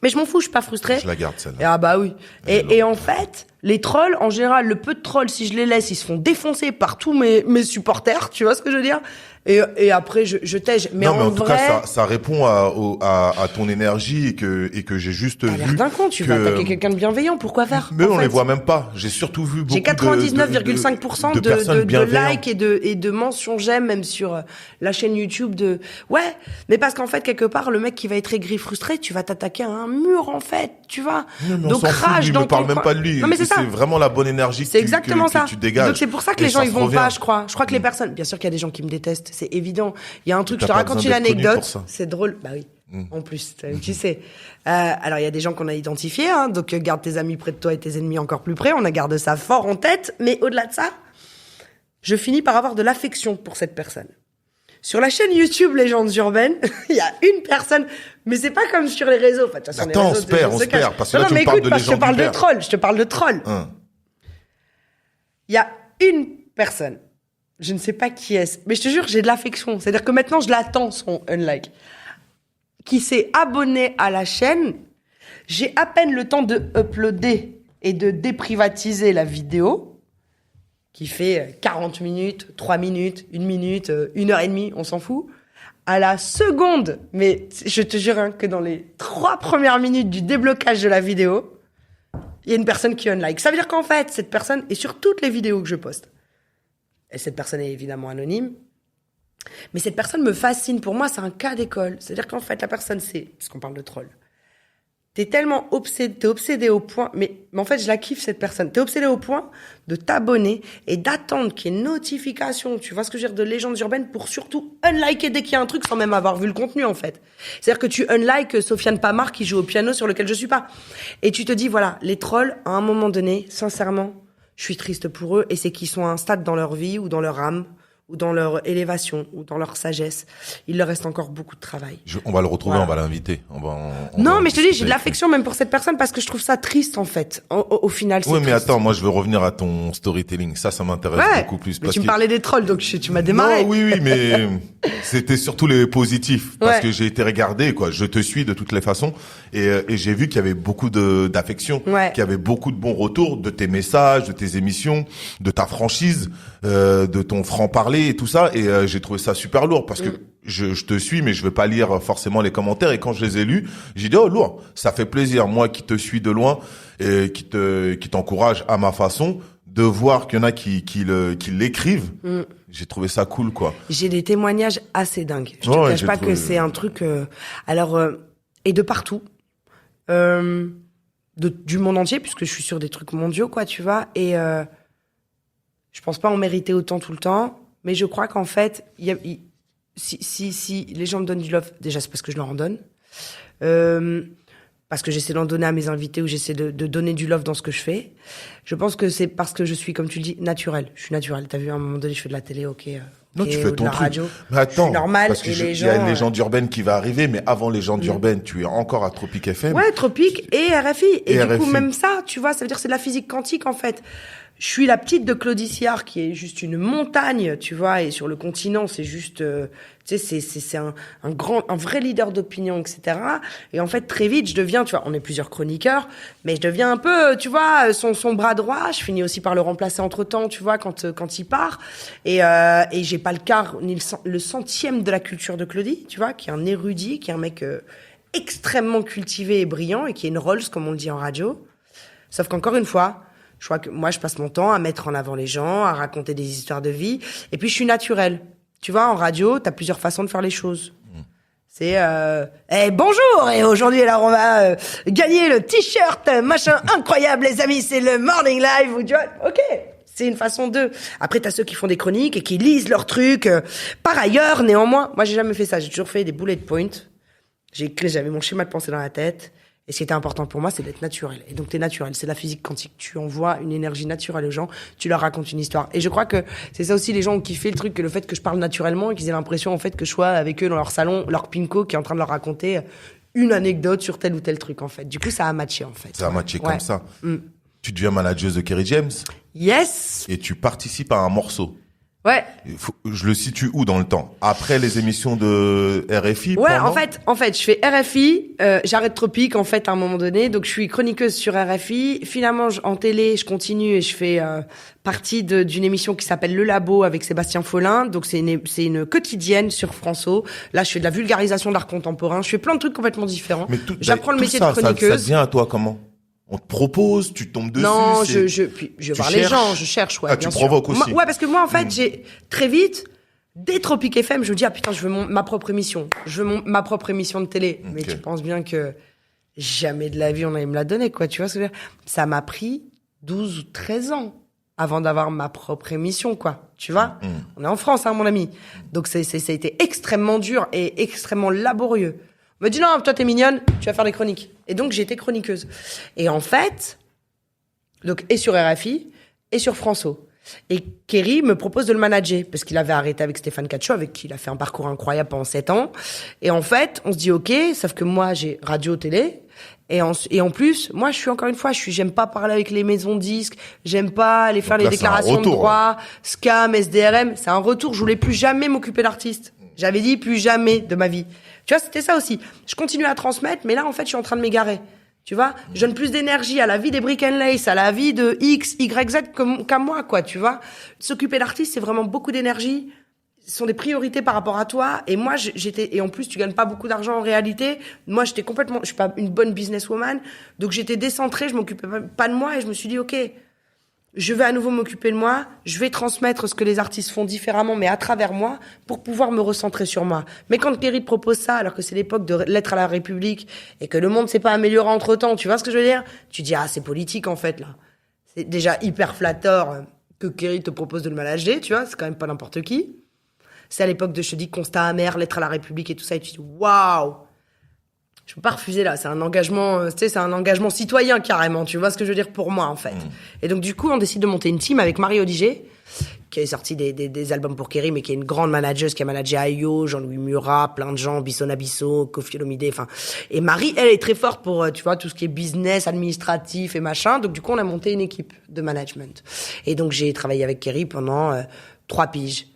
Mais je m'en fous, je suis pas frustrée. Je la garde, celle-là. Ah bah oui. Et en fait, les trolls, en général, le peu de trolls, si je les laisse, ils se font défoncer par tous mes supporters, tu vois ce que je veux dire? Et après, je tège. Mais non, mais en vrai, tout cas, ça répond à ton énergie et que j'ai juste vu. T'as l'air d'un con, tu vas attaquer quelqu'un de bienveillant, pourquoi faire? Mais on les voit même pas. J'ai surtout vu beaucoup J'ai 99,5% de likes et de mentions j'aime, même sur la chaîne YouTube de... Ouais, mais parce qu'en fait, quelque part, le mec qui va être aigri, frustré, tu vas t'attaquer à un mur, en fait, tu vois. Non, donc rage dans me parle même pas de lui. Non, mais c'est vraiment la bonne énergie que tu dégages. Donc c'est pour ça que les gens, ils vont pas, je crois. Je crois que les personnes... Bien sûr qu'il y a des gens qui me détestent, c'est évident. Il y a un truc, je te raconte une anecdote, c'est drôle. Bah oui, en plus, tu sais. Alors, il y a des gens qu'on a identifiés, hein, donc garde tes amis près de toi et tes ennemis encore plus près, on a gardé ça fort en tête, mais au-delà de ça, je finis par avoir de l'affection pour cette personne. Sur la chaîne YouTube Légendes urbaines, il y a une personne, mais c'est pas comme sur les réseaux. Enfin, attends, on se perd, parce que là, tu me parles de je te parle de troll. Il y a une personne, je ne sais pas qui est-ce, mais je te jure, j'ai de l'affection. C'est-à-dire que maintenant, je l'attends, son unlike, qui s'est abonné à la chaîne. J'ai à peine le temps de uploader et de déprivatiser la vidéo, qui fait 40 minutes, 3 minutes, 1 minute, 1h30, on s'en fout. À la seconde, mais je te jure hein, que dans les 3 premières minutes du déblocage de la vidéo, il y a une personne qui unlike. Ça veut dire qu'en fait, cette personne est sur toutes les vidéos que je poste. Et cette personne est évidemment anonyme. Mais cette personne me fascine. Pour moi, c'est un cas d'école. C'est-à-dire qu'en fait, la personne, parce qu'on parle de troll. T'es tellement obsédé au point, mais en fait, je la kiffe, cette personne. T'es obsédé au point de t'abonner et d'attendre qu'il y ait une notification, tu vois ce que je veux dire, de légendes urbaines pour surtout unliker dès qu'il y a un truc sans même avoir vu le contenu, en fait. C'est-à-dire que tu unlikes Sofiane Pamar qui joue au piano sur lequel je suis pas. Et tu te dis, voilà, les trolls, à un moment donné, sincèrement, je suis triste pour eux et c'est qu'ils sont à un stade dans leur vie ou dans leur âme ou dans leur élévation, ou dans leur sagesse. Il leur reste encore beaucoup de travail. On va le retrouver, on va l'inviter. Non, mais je te dis, j'ai de l'affection même pour cette personne parce que je trouve ça triste, en fait. Au final, c'est Oui, mais triste. attends, moi, je veux revenir à ton storytelling. Ça m'intéresse beaucoup plus. Mais tu me parlais des trolls, donc tu m'as démarré. Non, oui, mais c'était surtout les positifs. Parce que j'ai été regardé, quoi. Je te suis de toutes les façons. Et j'ai vu qu'il y avait beaucoup d'affection. Qu'il y avait beaucoup de bons retours de tes messages, de tes émissions, de ta franchise, de ton franc-parler et tout ça. Et j'ai trouvé ça super lourd parce que je te suis, mais je veux pas lire forcément les commentaires. Et quand je les ai lus, j'ai dit, oh, lourd. Ça fait plaisir. Moi qui te suis de loin et qui t'encourage à ma façon, de voir qu'il y en a qui l'écrivent. J'ai trouvé ça cool, quoi. J'ai des témoignages assez dingues. Je te cache pas que c'est un truc, et de partout. Du monde entier, puisque je suis sur des trucs mondiaux, quoi, tu vois. Et, je pense pas en mériter autant tout le temps, mais je crois qu'en fait, si les gens me donnent du love, déjà c'est parce que je leur en donne, parce que j'essaie d'en donner à mes invités ou j'essaie de donner du love dans ce que je fais. Je pense que c'est parce que je suis, comme tu le dis, naturelle. Je suis naturelle. T'as vu, à un moment donné, je fais de la télé, non, tu fais ton truc. Radio. Mais attends, c'est normal. parce que il y a une légende urbaine qui va arriver, mais avant légende urbaine, tu es encore à Tropic FM. Ouais, Tropic et RFI. Et du coup, même ça, tu vois, ça veut dire que c'est de la physique quantique, en fait. Je suis la petite de Claudie Siard, qui est juste une montagne, tu vois, et sur le continent, c'est juste, tu sais, c'est un vrai leader d'opinion, etc. Et en fait, très vite, je deviens, tu vois, on est plusieurs chroniqueurs, mais je deviens un peu, tu vois, son bras droit. Je finis aussi par le remplacer entre-temps, tu vois, quand il part. Et j'ai pas le quart, ni le centième de la culture de Claudie, tu vois, qui est un érudit, qui est un mec extrêmement cultivé et brillant, et qui est une Rolls, comme on le dit en radio. Sauf qu'encore une fois, je crois que moi, je passe mon temps à mettre en avant les gens, à raconter des histoires de vie. Et puis, je suis naturelle. Tu vois, en radio, t'as plusieurs façons de faire les choses. C'est bonjour, et aujourd'hui, alors, on va gagner le t-shirt, machin incroyable, les amis, c'est le Morning Live. Ou tu vois, ok, c'est une façon de... Après, t'as ceux qui font des chroniques et qui lisent leurs trucs. Par ailleurs, néanmoins, moi, j'ai jamais fait ça. J'ai toujours fait des bullet points. J'avais mon schéma de pensée dans la tête. Et ce qui était important pour moi, c'est d'être naturel. Et donc, t'es naturel. C'est la physique quantique. Tu envoies une énergie naturelle aux gens. Tu leur racontes une histoire. Et je crois que c'est ça aussi, les gens ont kiffé le truc, que le fait que je parle naturellement et qu'ils aient l'impression, en fait, que je sois avec eux dans leur salon, leur pinko, qui est en train de leur raconter une anecdote sur tel ou tel truc, en fait. Du coup, ça a matché, en fait. Ça a matché comme ça. Tu deviens manageuse de Kerry James. Yes. Et tu participes à un morceau. Ouais. Je le situe où dans le temps? Après les émissions de RFI? Ouais, en fait, je fais RFI, j'arrête Tropic, en fait, à un moment donné. Donc, je suis chroniqueuse sur RFI. Finalement, en télé, je continue et je fais partie d'une émission qui s'appelle Le Labo avec Sébastien Follin. Donc, c'est une quotidienne sur France-O. Là, je fais de la vulgarisation d'art contemporain. Je fais plein de trucs complètement différents. J'apprends le métier de chroniqueuse. Ça vient à toi comment? On te propose, tu tombes dessus. Non, je voir les gens, je cherche, ouais. Ah, tu provoques aussi. Ouais, parce que moi, en fait, j'ai très vite, dès Tropic FM, je me dis, ah putain, je veux ma propre émission. Je veux ma propre émission de télé. Okay. Mais tu penses bien que jamais de la vie on allait me la donner, quoi. Tu vois ce que je veux dire? Ça m'a pris 12 ou 13 ans avant d'avoir ma propre émission, quoi. Tu vois? On est en France, hein, mon ami. Donc, ça a été extrêmement dur et extrêmement laborieux. Me dit non, toi t'es mignonne, tu vas faire des chroniques. Et donc j'ai été chroniqueuse. Et en fait, donc et sur RFI et sur France-O. Et Kerry me propose de le manager parce qu'il avait arrêté avec Stéphane Catcho, avec qui il a fait un parcours incroyable pendant 7 ans. Et en fait, on se dit ok, sauf que moi j'ai radio, télé. Et en plus, moi je suis encore une fois, j'aime pas parler avec les maisons de disques, j'aime pas aller faire les déclarations de droit, scam, SDRM. C'est un retour. Je voulais plus jamais m'occuper d'artistes. J'avais dit plus jamais de ma vie. Tu vois, c'était ça aussi. Je continue à transmettre, mais là, en fait, je suis en train de m'égarer. Tu vois, je donne plus d'énergie à la vie des Brick and Lace, à la vie de X, Y, Z qu'à moi, quoi, tu vois. S'occuper d'artistes, c'est vraiment beaucoup d'énergie. sont des priorités par rapport à toi. Et moi, et en plus, tu gagnes pas beaucoup d'argent en réalité. Moi, je suis pas une bonne businesswoman. Donc, j'étais décentrée, je m'occupais pas de moi et je me suis dit, OK, je vais à nouveau m'occuper de moi. Je vais transmettre ce que les artistes font différemment, mais à travers moi, pour pouvoir me recentrer sur moi. Mais quand Kerry te propose ça, alors que c'est l'époque de l'être à la République et que le monde s'est pas amélioré entre temps, tu vois ce que je veux dire? Tu dis, c'est politique, en fait, là. C'est déjà hyper flatteur que Kerry te propose de le manager, tu vois. C'est quand même pas n'importe qui. C'est à l'époque de, je te dis, Constat amer, lettre à la République et tout ça. Et tu dis, waouh! Je peux pas refuser là. C'est un engagement, tu sais, c'est un engagement citoyen carrément. Tu vois ce que je veux dire pour moi, en fait. Et donc, du coup, on décide de monter une team avec Marie Odigé, qui a sorti des albums pour Kerry, mais qui est une grande manageuse, qui a managé Ayo, Jean-Louis Murat, plein de gens, Bissona Bisso, Kofi Olomide, enfin. Et Marie, elle est très forte pour, tu vois, tout ce qui est business, administratif et machin. Donc, du coup, on a monté une équipe de management. Et donc, j'ai travaillé avec Kerry pendant 3 piges.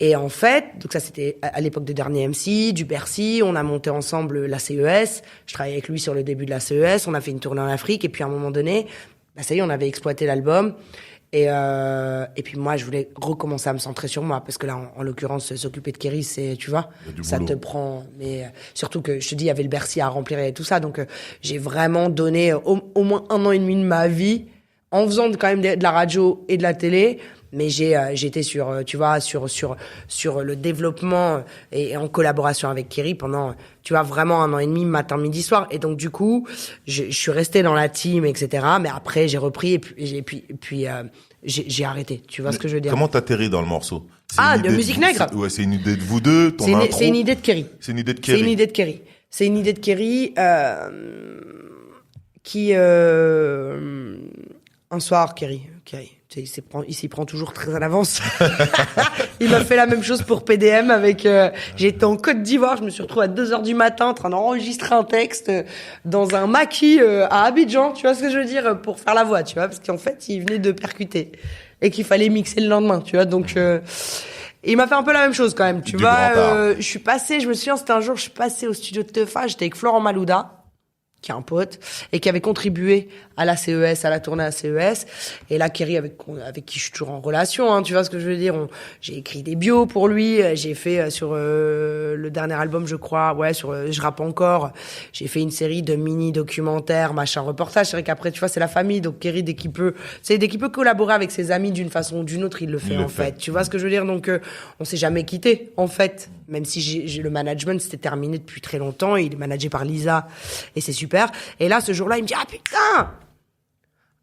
Et en fait, donc ça c'était à l'époque de Dernier MC, du Bercy, on a monté ensemble la CES, je travaillais avec lui sur le début de la CES, on a fait une tournée en Afrique, et puis à un moment donné, ça y est, on avait exploité l'album, et puis moi je voulais recommencer à me centrer sur moi, parce que là, en l'occurrence, s'occuper de Kerry, c'est, tu vois, ça te prend, mais surtout que, je te dis, il y avait le Bercy à remplir et tout ça, donc j'ai vraiment donné au moins 1 an et demi de ma vie, en faisant quand même de la radio et de la télé, mais j'étais sur, tu vois, sur le développement et en collaboration avec Kerry pendant, tu vois, vraiment 1 an et demi, matin, midi, soir. Et donc, du coup, je suis restée dans la team, etc. Mais après, j'ai repris et puis j'ai arrêté. Tu vois ce que je veux dire? Comment t'atterris dans le morceau? De Musique Nègre. Ouais, c'est une idée de vous deux, ton intro. C'est une idée de Kerry. C'est une idée de Kerry. C'est une idée de Kerry. C'est une idée de Kerry, qui, un soir, Kerry. Il s'y prend toujours très à l'avance. Il m'a fait la même chose pour PDM avec, j'étais en Côte d'Ivoire, je me suis retrouvée à 2h du matin en train d'enregistrer un texte dans un maquis à Abidjan, tu vois ce que je veux dire, pour faire la voix, tu vois, parce qu'en fait, il venait de percuter et qu'il fallait mixer le lendemain, tu vois, donc il m'a fait un peu la même chose quand même, tu vois. Je me souviens, c'était un jour, je suis passée au studio de Teufa, j'étais avec Florent Malouda, qui est un pote, et qui avait contribué à la CES, à la tournée à la CES. Et là, Kerry, avec qui je suis toujours en relation, hein, tu vois ce que je veux dire. J'ai écrit des bios pour lui, j'ai fait sur le dernier album, je crois, sur Je rappe encore, j'ai fait une série de mini-documentaires, machin, reportage. C'est vrai qu'après, tu vois, c'est la famille, donc Kerry, dès qu'il peut collaborer avec ses amis d'une façon ou d'une autre, il le fait, en fait. Tu vois ce que je veux dire? Donc, on s'est jamais quitté, en fait. Même si j'ai le management, c'était terminé depuis très longtemps, il est managé par Lisa, et c'est super. Et là, ce jour-là, il me dit, putain!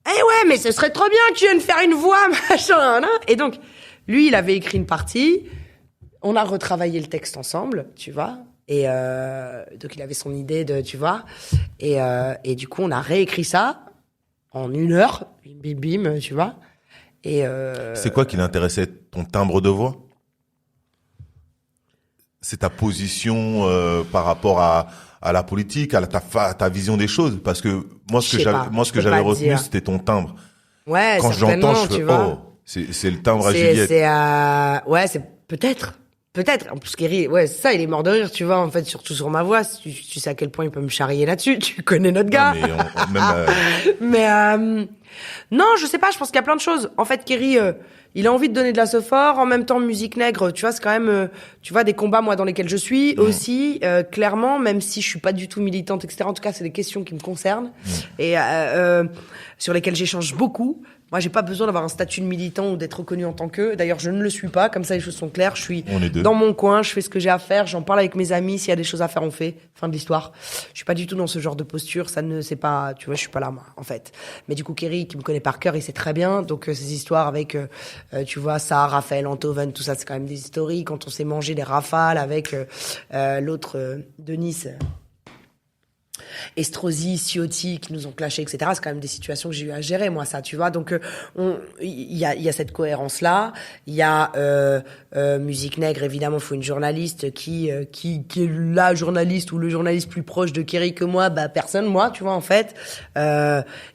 Eh ouais, mais ce serait trop bien que tu viennes faire une voix, machin, hein. Et donc, lui, il avait écrit une partie, on a retravaillé le texte ensemble, tu vois. Et donc, il avait son idée de, tu vois. Et du coup, on a réécrit ça en 1 heure, bim, bim, tu vois. Et c'est quoi qui l'intéressait? Ton timbre de voix? C'est ta position par rapport à la politique, à ta vision des choses, parce que moi ce que j'avais retenu, c'était ton timbre. Ouais, quand j'entends, je fais c'est le timbre à Juliette. C'est peut-être. En plus, Kerry, c'est ça, il est mort de rire, tu vois, en fait, surtout sur ma voix. Tu sais à quel point il peut me charrier là-dessus. Tu connais notre gars. Non, je sais pas, je pense qu'il y a plein de choses. En fait, Kerry, il a envie de donner de la sophore, en même temps Musique Nègre, tu vois, c'est quand même, tu vois, des combats, moi, dans lesquels je suis aussi, clairement, même si je suis pas du tout militante, etc. En tout cas, c'est des questions qui me concernent et sur lesquelles j'échange beaucoup. Moi, j'ai pas besoin d'avoir un statut de militant ou d'être reconnu en tant que. D'ailleurs, je ne le suis pas. Comme ça, les choses sont claires. Je suis dans mon coin. Je fais ce que j'ai à faire. J'en parle avec mes amis. S'il y a des choses à faire, on fait. Fin de l'histoire. Je suis pas du tout dans ce genre de posture. C'est pas, tu vois, je suis pas là, moi, en fait. Mais du coup, Kerry, qui me connaît par cœur, il sait très bien. Donc, ces histoires avec, tu vois, ça, Raphaël, Antoven, tout ça, c'est quand même des historiques. Quand on s'est mangé des rafales avec, l'autre, de Nice, Estrosi, Ciotti, qui nous ont clashé, etc. C'est quand même des situations que j'ai eu à gérer, moi, ça, tu vois. Donc, il y a cette cohérence-là. Il y a Musique Nègre, évidemment, il faut une journaliste qui est la journaliste ou le journaliste plus proche de Kerry que moi. Personne, moi, tu vois, en fait. Il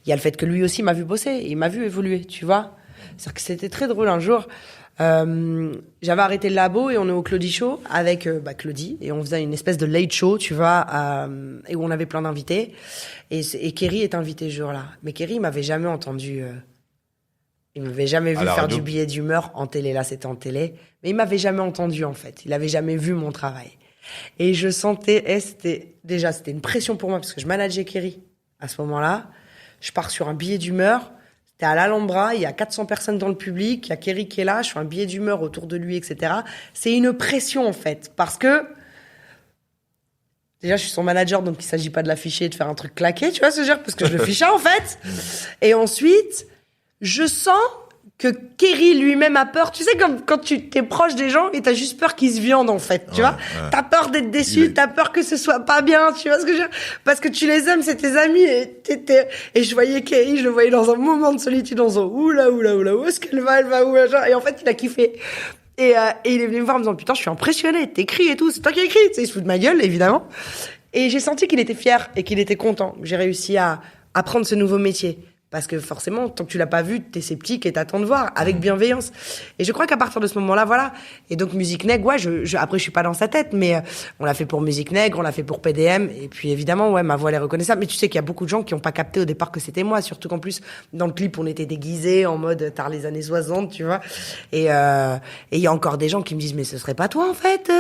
y a le fait que lui aussi m'a vu bosser, il m'a vu évoluer, tu vois. C'est-à-dire que c'était très drôle un jour. J'avais arrêté le labo et on est au Claudie Show avec Claudie et on faisait une espèce de late show, tu vois, et où on avait plein d'invités et Kerry est invité ce jour-là. Mais Kerry, il m'avait jamais entendu Il m'avait jamais vu faire du billet d'humeur en télé. Là, c'était en télé. Mais il m'avait jamais entendu, en fait. Il avait jamais vu mon travail. Et je sentais, c'était une pression pour moi parce que je manageais Kerry à ce moment-là. Je pars sur un billet d'humeur. C'était à l'Alhambra. Il y a 400 personnes dans le public. Il y a Kerry qui est là. Je fais un billet d'humeur autour de lui, etc. C'est une pression, en fait. Parce que, déjà, je suis son manager, donc il s'agit pas de l'afficher et de faire un truc claqué, tu vois ce que je veux dire, parce que je le fichais, en fait. Et ensuite, je sens que Kerry lui-même a peur. Tu sais, comme quand tu t'es proche des gens et t'as juste peur qu'ils se viandent, en fait, tu vois. Ouais. T'as peur d'être déçu, t'as peur que ce soit pas bien, tu vois ce que je veux dire. Parce que tu les aimes, c'est tes amis, et je voyais Kerry, je le voyais dans un moment de solitude, dans un oula, où est-ce qu'elle va, où, machin. Et en fait, il a kiffé. Et il est venu me voir en me disant, putain, je suis impressionné, t'écris et tout, c'est toi qui écris, tu sais, il se fout de ma gueule, évidemment. Et j'ai senti qu'il était fier et qu'il était content. J'ai réussi à apprendre ce nouveau métier. Parce que forcément, tant que tu l'as pas vu, t'es sceptique et t'attends de voir, avec bienveillance. Et je crois qu'à partir de ce moment-là, voilà. Et donc, Musique Nègre, ouais, après, je suis pas dans sa tête, mais on l'a fait pour Musique Nègre, on l'a fait pour PDM. Et puis, évidemment, ouais, ma voix, elle est reconnaissable. Mais tu sais qu'il y a beaucoup de gens qui ont pas capté au départ que c'était moi. Surtout qu'en plus, dans le clip, on était déguisés en mode tard les années 60, tu vois. Et il y a encore des gens qui me disent, mais ce serait pas toi, en fait,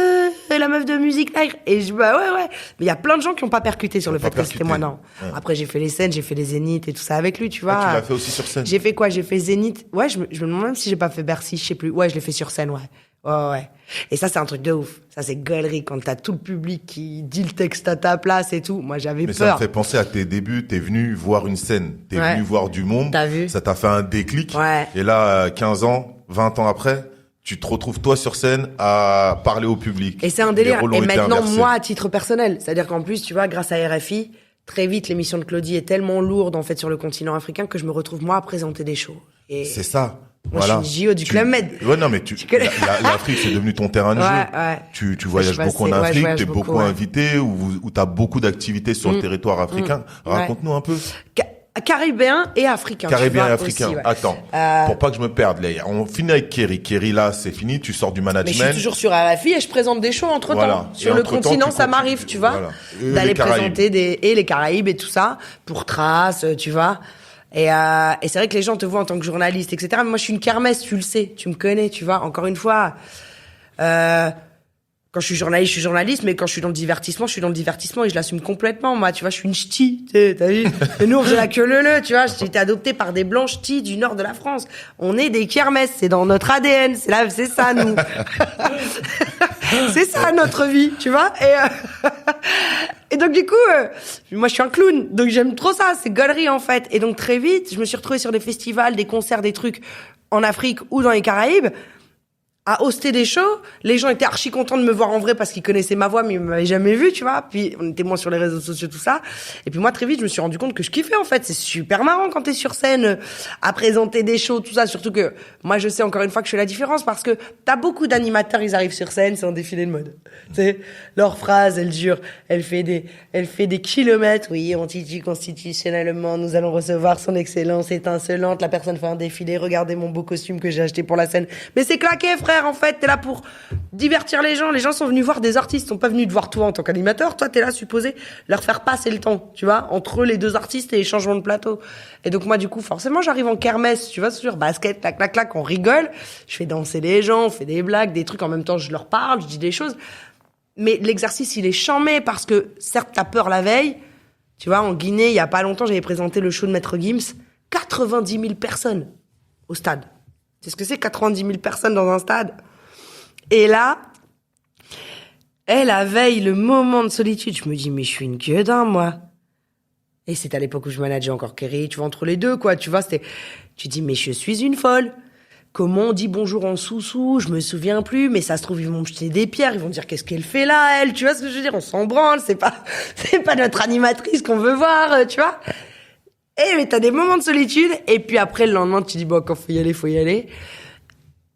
la meuf de Musique Nègre. Et je dis, bah ouais. Mais il y a plein de gens qui ont pas percuté sur le fait que c'était moi, non. Ouais. Après, j'ai fait les scènes, j'ai fait les zéniths et tout ça avec lui, tu vois. Ah, tu l'as fait aussi sur scène. J'ai fait quoi? J'ai fait Zénith. Ouais, je me demande même si j'ai pas fait Bercy, je sais plus. Ouais, je l'ai fait sur scène, ouais. Ouais. Et ça, c'est un truc de ouf. Ça, c'est gaulerie quand t'as tout le public qui dit le texte à ta place et tout. Moi, j'avais peur. Mais ça me fait penser à tes débuts. T'es venu voir une scène. T'es venu voir du monde. T'as vu? Ça t'a fait un déclic. Ouais. Et là, 15 ans, 20 ans après, tu te retrouves toi sur scène à parler au public. Et c'est un délire. Et maintenant, moi, à titre personnel. C'est-à-dire qu'en plus, tu vois, grâce à RFI, très vite, l'émission de Claudie est tellement lourde, en fait, sur le continent africain que je me retrouve, moi, à présenter des shows. Et c'est ça. Moi, je suis une JO du Club Med. Ouais, non, mais l'Afrique, c'est devenu ton terrain de jeu. Ouais. Tu voyages beaucoup en Afrique, t'es beaucoup invité, ou t'as beaucoup d'activités sur le territoire africain. Raconte-nous un peu. Caribéen et africain. Caribéen et africain. Aussi, ouais. Attends, pour pas que je me perde, là, on finit avec Kerry. Kerry, là, c'est fini, tu sors du management. Mais je suis toujours sur RFI et je présente des shows entre temps. Sur le continent, ça m'arrive, tu vois, d'aller présenter les Caraïbes et tout ça, pour Trace, tu vois. Et c'est vrai que les gens te voient en tant que journaliste, etc. Mais moi, je suis une kermesse, tu le sais, tu me connais, tu vois. Encore une fois, quand je suis journaliste, mais quand je suis dans le divertissement, je suis dans le divertissement et je l'assume complètement. Moi, tu vois, je suis une ch'ti, t'as vu. Et nous, on faisait la queue leu, tu vois. J'ai été adoptée par des blancs ch'tis du nord de la France. On est des kermesses, c'est dans notre ADN, c'est ça, nous. C'est ça, notre vie, tu vois. Et donc, du coup, moi, je suis un clown. Donc, j'aime trop ça. C'est gaulerie, en fait. Et donc, très vite, je me suis retrouvée sur des festivals, des concerts, des trucs en Afrique ou dans les Caraïbes, à hoster des shows. Les gens étaient archi contents de me voir en vrai parce qu'ils connaissaient ma voix, mais ils m'avaient jamais vu, tu vois. Puis, on était moins sur les réseaux sociaux, tout ça. Et puis, moi, très vite, je me suis rendu compte que je kiffais, en fait. C'est super marrant quand t'es sur scène, à présenter des shows, tout ça. Surtout que, moi, je sais encore une fois que je fais la différence parce que t'as beaucoup d'animateurs, ils arrivent sur scène, c'est un défilé de mode. Tu sais, leur phrase, elle dure, elle fait des kilomètres. Oui, on dit constitutionnellement, nous allons recevoir son excellence étincelante. La personne fait un défilé, regardez mon beau costume que j'ai acheté pour la scène. Mais c'est claqué, frère. En fait, t'es là pour divertir les gens. Les gens sont venus voir des artistes, ils sont pas venus te voir toi en tant qu'animateur. Toi, t'es là supposé leur faire passer le temps, tu vois, entre les deux artistes et les changements de plateau. Et donc moi, du coup, forcément, j'arrive en kermesse, tu vois, sur basket, clac, clac, clac, on rigole. Je fais danser les gens, on fait des blagues, des trucs. En même temps, je leur parle, je dis des choses. Mais l'exercice, il est chambé parce que, certes, t'as peur la veille. Tu vois, en Guinée, il y a pas longtemps, j'avais présenté le show de Maître Gims. 90 000 personnes au stade. C'est ce que c'est, 90 000 personnes dans un stade. Et là, la veille, le moment de solitude, je me dis, mais je suis une gueudin, moi. Et c'est à l'époque où je manageais encore Kerry, tu vois, entre les deux, quoi, tu vois, tu dis, mais je suis une folle. Comment on dit bonjour en sous-sous, je me souviens plus, mais ça se trouve, ils vont me jeter des pierres, ils vont dire, qu'est-ce qu'elle fait là, elle, tu vois ce que je veux dire, on s'en branle, c'est pas notre animatrice qu'on veut voir, tu vois. Mais t'as des moments de solitude, et puis après, le lendemain, tu dis, bon, quand faut y aller, faut y aller.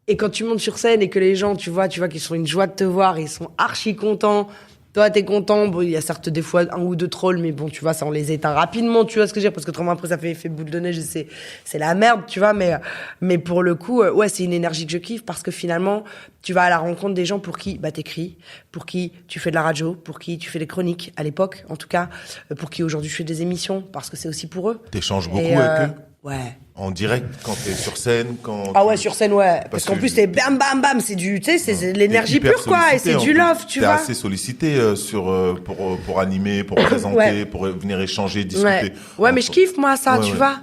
Et quand tu montes sur scène et que les gens, tu vois qu'ils sont une joie de te voir, ils sont archi contents. Toi, t'es content. Bon, il y a certes des fois un ou deux trolls, mais bon, tu vois, ça, on les éteint rapidement, tu vois ce que je veux dire, parce que autrement après, ça fait effet boule de neige et c'est la merde, tu vois, mais pour le coup, ouais, c'est une énergie que je kiffe parce que finalement, tu vas à la rencontre des gens pour qui, t'écris, pour qui tu fais de la radio, pour qui tu fais des chroniques, à l'époque, en tout cas, pour qui aujourd'hui je fais des émissions, parce que c'est aussi pour eux. T'échanges beaucoup avec eux? Ouais. En direct, quand t'es sur scène, Sur scène, ouais. Parce qu'en plus, c'est bam, bam, bam, c'est du, tu sais, c'est de l'énergie pure, quoi, et c'est du love, tu vois. T'es assez sollicité, pour animer, pour présenter, pour venir échanger, discuter. Ouais, mais je kiffe, moi, ça, tu vois.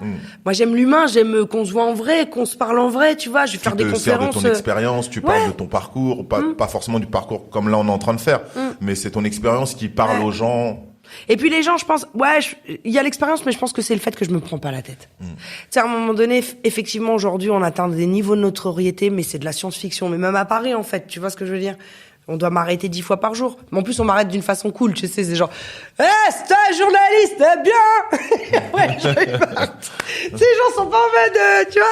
Moi, j'aime l'humain, j'aime qu'on se voit en vrai, qu'on se parle en vrai, tu vois. Je vais faire des conférences. Tu de ton expérience, tu parles de ton parcours, pas forcément du parcours comme là on est en train de faire, mais c'est ton expérience qui parle aux gens. Et puis les gens, je pense, il y a l'expérience, mais je pense que c'est le fait que je me prends pas la tête. Tu sais, à un moment donné, effectivement, aujourd'hui, on atteint des niveaux de notoriété, mais c'est de la science-fiction. Mais même à Paris, en fait, tu vois ce que je veux dire? On doit m'arrêter 10 fois par jour. Mais en plus, on m'arrête d'une façon cool, tu sais, c'est genre, c'est un journaliste, bien! Ouais, je regarde. Ces gens sont pas en mode, tu vois?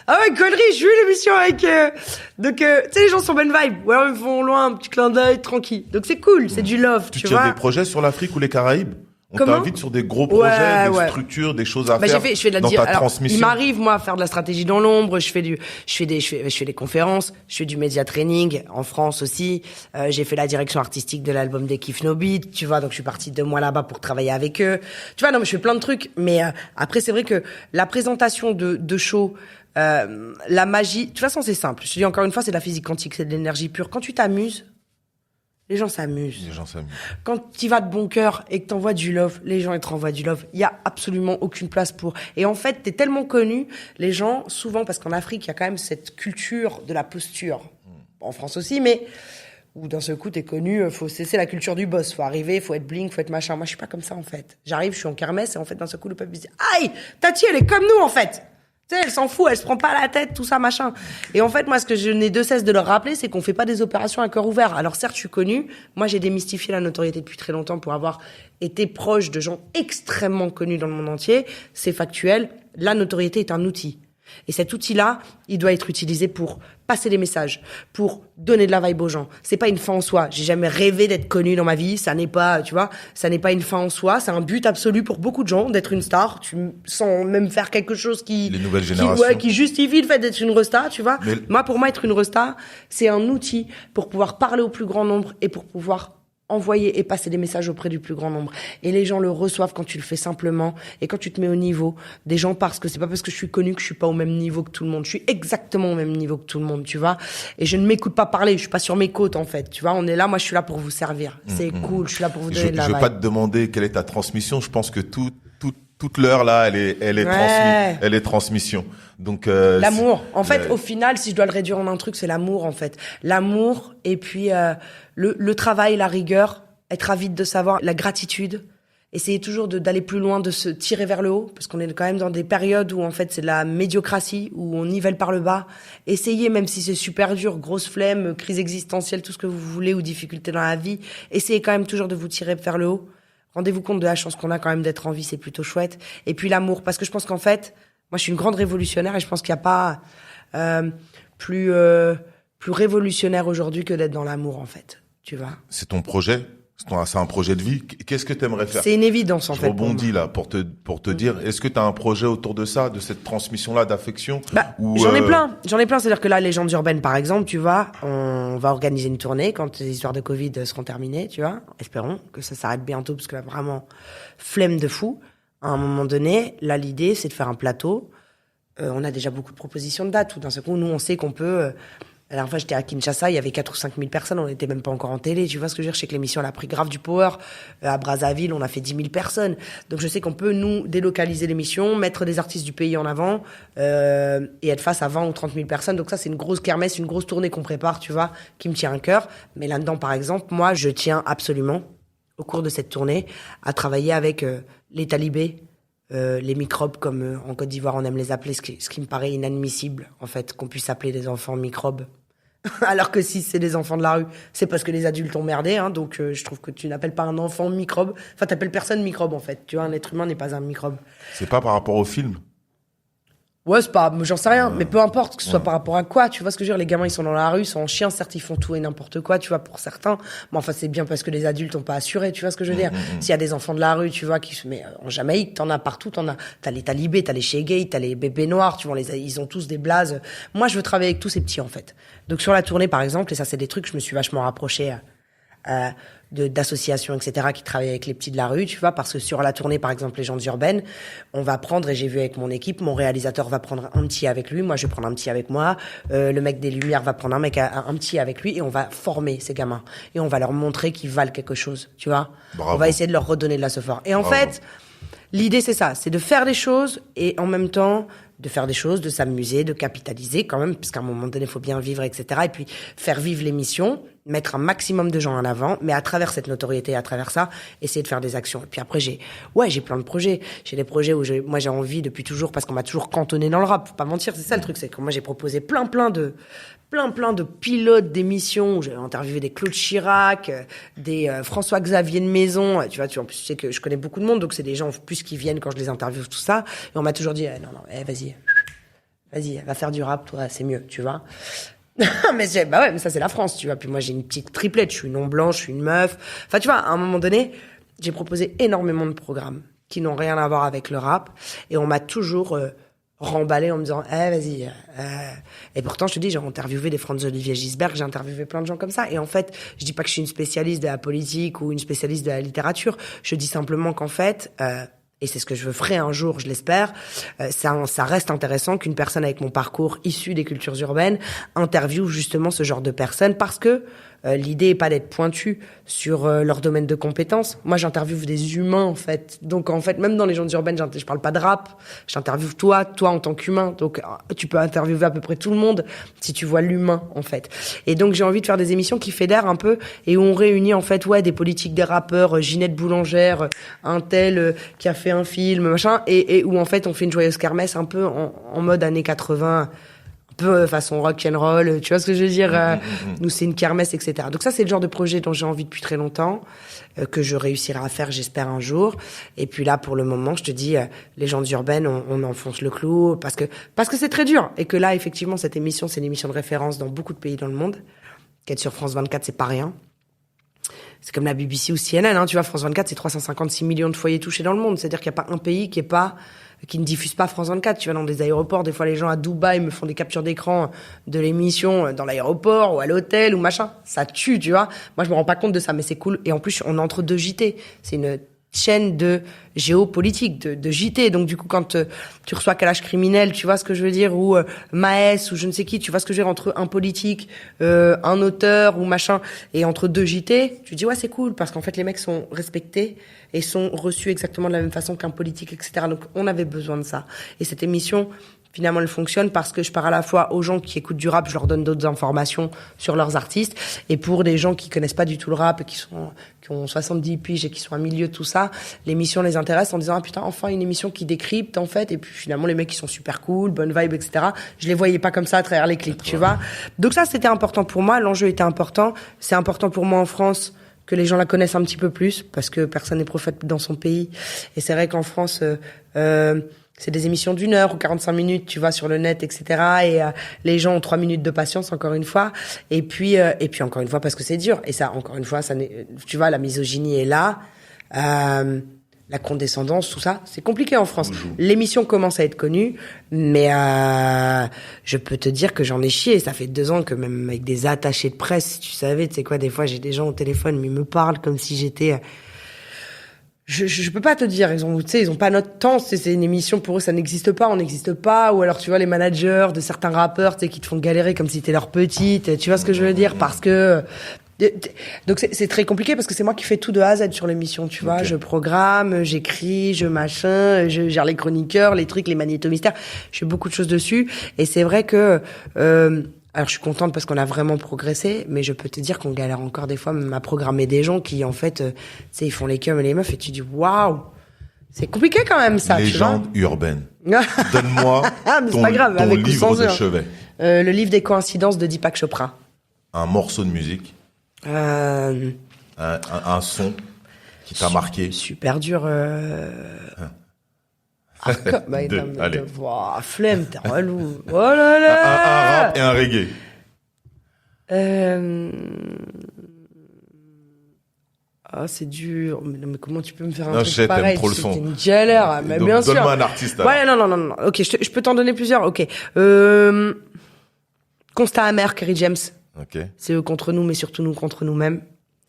Ah ouais, connerie, j'ai vu l'émission avec, tu sais, les gens sont bonne vibe. Ouais, ils vont loin, un petit clin d'œil, tranquille. Donc c'est cool, c'est du love, tu vois. Tu as des projets sur l'Afrique ou les Caraïbes? On t'invite sur des gros projets, des structures, des choses à faire je fais de dans ta transmission. Il m'arrive, moi, à faire de la stratégie dans l'ombre. Je fais des conférences. Je fais du média training en France aussi. J'ai fait la direction artistique de l'album des Kif No Beat, tu vois. Donc, je suis partie 2 mois là-bas pour travailler avec eux. Tu vois, non, mais je fais plein de trucs. Mais, après, c'est vrai que la présentation de show, la magie, de toute façon, c'est simple. Je te dis encore une fois, c'est de la physique quantique, c'est de l'énergie pure. Quand tu t'amuses, les gens s'amusent. Quand tu vas de bon cœur et que t'envoies du love, les gens ils te renvoient du love. Il y a absolument aucune place pour. Et en fait, t'es tellement connu, les gens souvent, parce qu'en Afrique il y a quand même cette culture de la posture. En France aussi, mais où d'un seul coup t'es connu, faut cesser la culture du boss, faut arriver, faut être bling, faut être machin. Moi je suis pas comme ça en fait. J'arrive, je suis en kermesse et en fait d'un seul coup le peuple dit aïe, Tati elle est comme nous en fait. Tu sais, elle s'en fout, elle se prend pas la tête, tout ça, machin. Et en fait, moi, ce que je n'ai de cesse de leur rappeler, c'est qu'on fait pas des opérations à cœur ouvert. Alors certes, je suis connue. Moi, j'ai démystifié la notoriété depuis très longtemps pour avoir été proche de gens extrêmement connus dans le monde entier. C'est factuel. La notoriété est un outil. Et cet outil-là, il doit être utilisé pour passer des messages, pour donner de la vibe aux gens. C'est pas une fin en soi. J'ai jamais rêvé d'être connue dans ma vie. Ça n'est pas, tu vois, ça n'est pas une fin en soi. C'est un but absolu pour beaucoup de gens d'être une star. Sans même faire quelque chose les nouvelles générations. qui justifie le fait d'être une resta, tu vois. Mais pour moi, être une resta, c'est un outil pour pouvoir parler au plus grand nombre et pour pouvoir envoyer et passer des messages auprès du plus grand nombre. Et les gens le reçoivent quand tu le fais simplement et quand tu te mets au niveau des gens, parce que c'est pas parce que je suis connue que je suis pas au même niveau que tout le monde. Je suis exactement au même niveau que tout le monde, tu vois. Et je ne m'écoute pas parler, je suis pas sur mes côtes, en fait. Tu vois, on est là, moi je suis là pour vous servir. C'est cool, je suis là pour vous donner de la vibe. Je vais pas te demander quelle est ta transmission, je pense que toute l'heure là, elle est transmise, elle est transmission. Donc l'amour. En fait, au final, si je dois le réduire en un truc, c'est l'amour en fait. L'amour et puis le travail, la rigueur, être avide de savoir, la gratitude. Essayer toujours d'aller plus loin, de se tirer vers le haut, parce qu'on est quand même dans des périodes où en fait c'est de la médiocratie, où on nivelle par le bas. Essayez, même si c'est super dur, grosse flemme, crise existentielle, tout ce que vous voulez, ou difficulté dans la vie, essayez quand même toujours de vous tirer vers le haut. Rendez-vous compte de la chance qu'on a quand même d'être en vie, c'est plutôt chouette. Et puis l'amour, parce que je pense qu'en fait, moi je suis une grande révolutionnaire et je pense qu'il n'y a pas plus révolutionnaire aujourd'hui que d'être dans l'amour en fait, tu vois. C'est ton projet ? C'est un projet de vie. Qu'est-ce que tu aimerais faire? C'est une évidence en fait. Je rebondis là pour te dire, est-ce que tu as un projet autour de ça, de cette transmission-là d'affection? J'en ai plein. C'est-à-dire que là, Légendes urbaines par exemple, tu vois, on va organiser une tournée quand les histoires de Covid seront terminées, tu vois. Espérons que ça s'arrête bientôt parce que là, vraiment, flemme de fou. À un moment donné, là, l'idée, c'est de faire un plateau. On a déjà beaucoup de propositions de dates. Tout d'un seul coup, nous, on sait qu'on peut... La dernière fois, j'étais à Kinshasa, il y avait 4 ou 5 000 personnes, on n'était même pas encore en télé, tu vois ce que je veux dire? Je sais que l'émission, elle a pris grave du power. À Brazzaville, on a fait 10 000 personnes. Donc je sais qu'on peut, nous, délocaliser l'émission, mettre des artistes du pays en avant, et être face à 20 ou 30 000 personnes. Donc ça, c'est une grosse kermesse, une grosse tournée qu'on prépare, tu vois, qui me tient à cœur. Mais là-dedans, par exemple, moi, je tiens absolument, au cours de cette tournée, à travailler avec les talibés, les microbes, comme en Côte d'Ivoire on aime les appeler, ce qui me paraît inadmissible en fait, qu'on puisse appeler des enfants microbes alors que si c'est des enfants de la rue, c'est parce que les adultes ont merdé, hein, donc je trouve que tu n'appelles pas un enfant microbe, enfin t'appelles personne microbe en fait, tu vois, un être humain n'est pas un microbe. C'est pas par rapport au film? Ouais, c'est pas, j'en sais rien, mais peu importe que ce soit par rapport à quoi, tu vois ce que je veux dire, les gamins ils sont dans la rue, ils sont en chien, certes ils font tout et n'importe quoi, tu vois, pour certains, mais enfin c'est bien parce que les adultes ont pas assuré, tu vois ce que je veux dire. S'il y a des enfants de la rue, tu vois, mais en Jamaïque, t'en as partout, t'as les talibés, t'as les shégay, t'as les bébés noirs, tu vois, ils ont tous des blazes. Moi je veux travailler avec tous ces petits en fait. Donc sur la tournée par exemple, et ça c'est des trucs, je me suis vachement rapprochée d'associations, etc., qui travaillent avec les petits de la rue, tu vois, parce que sur la tournée, par exemple, Légendes urbaines, on va prendre, et j'ai vu avec mon équipe, mon réalisateur va prendre un petit avec lui, moi je vais prendre un petit avec moi, le mec des lumières va prendre un petit avec lui, et on va former ces gamins. Et on va leur montrer qu'ils valent quelque chose, tu vois. Bravo. On va essayer de leur redonner de la force. Et en fait, l'idée c'est ça, c'est de faire des choses, et en même temps, de faire des choses, de s'amuser, de capitaliser quand même, parce qu'à un moment donné, il faut bien vivre, etc. Et puis, faire vivre l'émission, mettre un maximum de gens en avant, mais à travers cette notoriété, à travers ça, essayer de faire des actions. Et puis après, j'ai plein de projets. J'ai des projets où moi, j'ai envie depuis toujours, parce qu'on m'a toujours cantonné dans le rap. Faut pas mentir, c'est ça le truc, c'est que moi, j'ai proposé plein de pilotes d'émissions où j'ai interviewé des Claude Chirac, des François-Xavier de Maison. Tu vois, en plus, tu sais que je connais beaucoup de monde, donc c'est des gens en plus qui viennent quand je les interviewe, tout ça. Et on m'a toujours dit, vas-y, va faire du rap, toi, c'est mieux, tu vois. mais ça c'est la France, tu vois. Puis moi j'ai une petite triplette, je suis non blanche, je suis une meuf. Enfin, tu vois, à un moment donné, j'ai proposé énormément de programmes qui n'ont rien à voir avec le rap, et on m'a toujours remballé en me disant vas-y. Et pourtant je te dis, j'ai interviewé des Franz-Olivier Gisbert, j'ai interviewé plein de gens comme ça, et en fait je dis pas que je suis une spécialiste de la politique ou une spécialiste de la littérature, je dis simplement qu'en fait et c'est ce que je ferai un jour, je l'espère, ça reste intéressant qu'une personne avec mon parcours issu des cultures urbaines interviewe justement ce genre de personnes, parce que l'idée est pas d'être pointu sur leur domaine de compétences. Moi, j'interviewe des humains, en fait. Donc, en fait, même dans Légendes urbaines, je parle pas de rap. J'interviewe toi en tant qu'humain. Donc, tu peux interviewer à peu près tout le monde si tu vois l'humain, en fait. Et donc, j'ai envie de faire des émissions qui fédèrent un peu et où on réunit, en fait, des politiques, des rappeurs, Ginette Boulangère, un tel qui a fait un film, machin, et où, en fait, on fait une joyeuse kermesse un peu en mode années 80, peu façon rock and roll, tu vois ce que je veux dire. Nous c'est une kermesse, etc. Donc ça c'est le genre de projet dont j'ai envie depuis très longtemps, que je réussirai à faire, j'espère, un jour. Et puis là pour le moment je te dis, Légendes urbaines, on enfonce le clou parce que c'est très dur, et que là effectivement cette émission c'est une émission de référence dans beaucoup de pays dans le monde. Qu'être sur France 24 c'est pas rien. C'est comme la BBC ou CNN, hein, tu vois. France 24 c'est 356 millions de foyers touchés dans le monde, c'est-à-dire qu'il y a pas un pays qui ne diffuse pas France 24. Tu vas dans des aéroports, des fois les gens à Dubaï me font des captures d'écran de l'émission dans l'aéroport ou à l'hôtel ou machin. Ça tue, tu vois. Moi, je me rends pas compte de ça, mais c'est cool. Et en plus, on est entre deux JT. C'est une chaîne de géopolitique, de JT. Donc, du coup, quand tu reçois Kalash Criminel, tu vois ce que je veux dire, ou Maes, ou je ne sais qui, tu vois ce que je veux dire, entre un politique, un auteur, ou machin, et entre deux JT, tu dis, ouais, c'est cool, parce qu'en fait, les mecs sont respectés et sont reçus exactement de la même façon qu'un politique, etc. Donc, on avait besoin de ça. Et cette émission, finalement, elle fonctionne parce que je parle à la fois aux gens qui écoutent du rap, je leur donne d'autres informations sur leurs artistes, et pour des gens qui connaissent pas du tout le rap et qui ont 70 piges et qui sont à milieu de tout ça, l'émission les intéresse en disant, ah putain, enfin une émission qui décrypte, en fait. Et puis finalement, les mecs qui sont super cool, bonne vibe, etc. Je les voyais pas comme ça à travers les clips, tu vois. Donc ça, c'était important pour moi. L'enjeu était important. C'est important pour moi en France que les gens la connaissent un petit peu plus, parce que personne n'est prophète dans son pays. Et c'est vrai qu'en France, c'est des émissions d'1 heure ou 45 minutes, tu vois, sur le net, etc. Et les gens ont 3 minutes de patience, encore une fois. Et puis encore une fois, parce que c'est dur. Et ça, encore une fois, tu vois, la misogynie est là. La condescendance, tout ça, c'est compliqué en France. Bonjour. L'émission commence à être connue, mais je peux te dire que j'en ai chié. Ça fait 2 ans que même avec des attachés de presse, tu savais, tu sais quoi, des fois j'ai des gens au téléphone, mais ils me parlent comme si j'étais... Je peux pas te dire, ils ont pas notre temps, c'est une émission, pour eux ça n'existe pas, on n'existe pas. Ou alors tu vois les managers de certains rappeurs, tu sais, qui te font galérer comme si t'étais leur petite, tu vois ce que je veux dire, parce que donc c'est très compliqué, parce que c'est moi qui fais tout de A à Z sur l'émission, tu vois. Je programme, j'écris, je gère les chroniqueurs, les trucs, les magnétomystères, je fais beaucoup de choses dessus. Et c'est vrai que alors je suis contente parce qu'on a vraiment progressé, mais je peux te dire qu'on galère encore des fois même à programmer des gens qui en fait tu sais, ils font les cums et les meufs, et tu dis waouh, c'est compliqué quand même ça. Légende urbaine. Donne-moi ton avec livre de chevet. Le livre des coïncidences de Deepak Chopra. Un morceau de musique. Un son qui t'a marqué. Super dur. Allez. Flemme, t'es relou. Oh là là. Un rap et un reggae. C'est dur. Mais comment tu peux me faire un truc sais, pareil? T'aimes trop le son. C'est une galère, mais bien sûr. Donne-moi un artiste. Alors. Ouais, non. Ok, je peux t'en donner plusieurs. Ok. Constat amer, Kerry James. Ok. C'est eux contre nous, mais surtout nous contre nous-mêmes.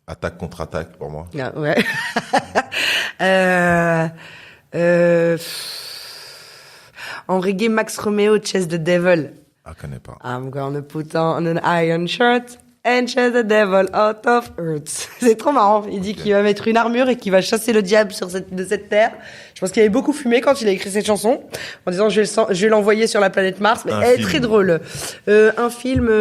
Attaque contre attaque pour moi. Ah, ouais. En reggae, Max Romeo, Chase the Devil. Ah, je connais pas. I'm gonna put on an iron shirt and chase the devil out of earth. C'est trop marrant. Il dit qu'il va mettre une armure et qu'il va chasser le diable de cette terre. Je pense qu'il avait beaucoup fumé quand il a écrit cette chanson, en disant je vais l'envoyer sur la planète Mars. Mais elle est très drôle. Un film.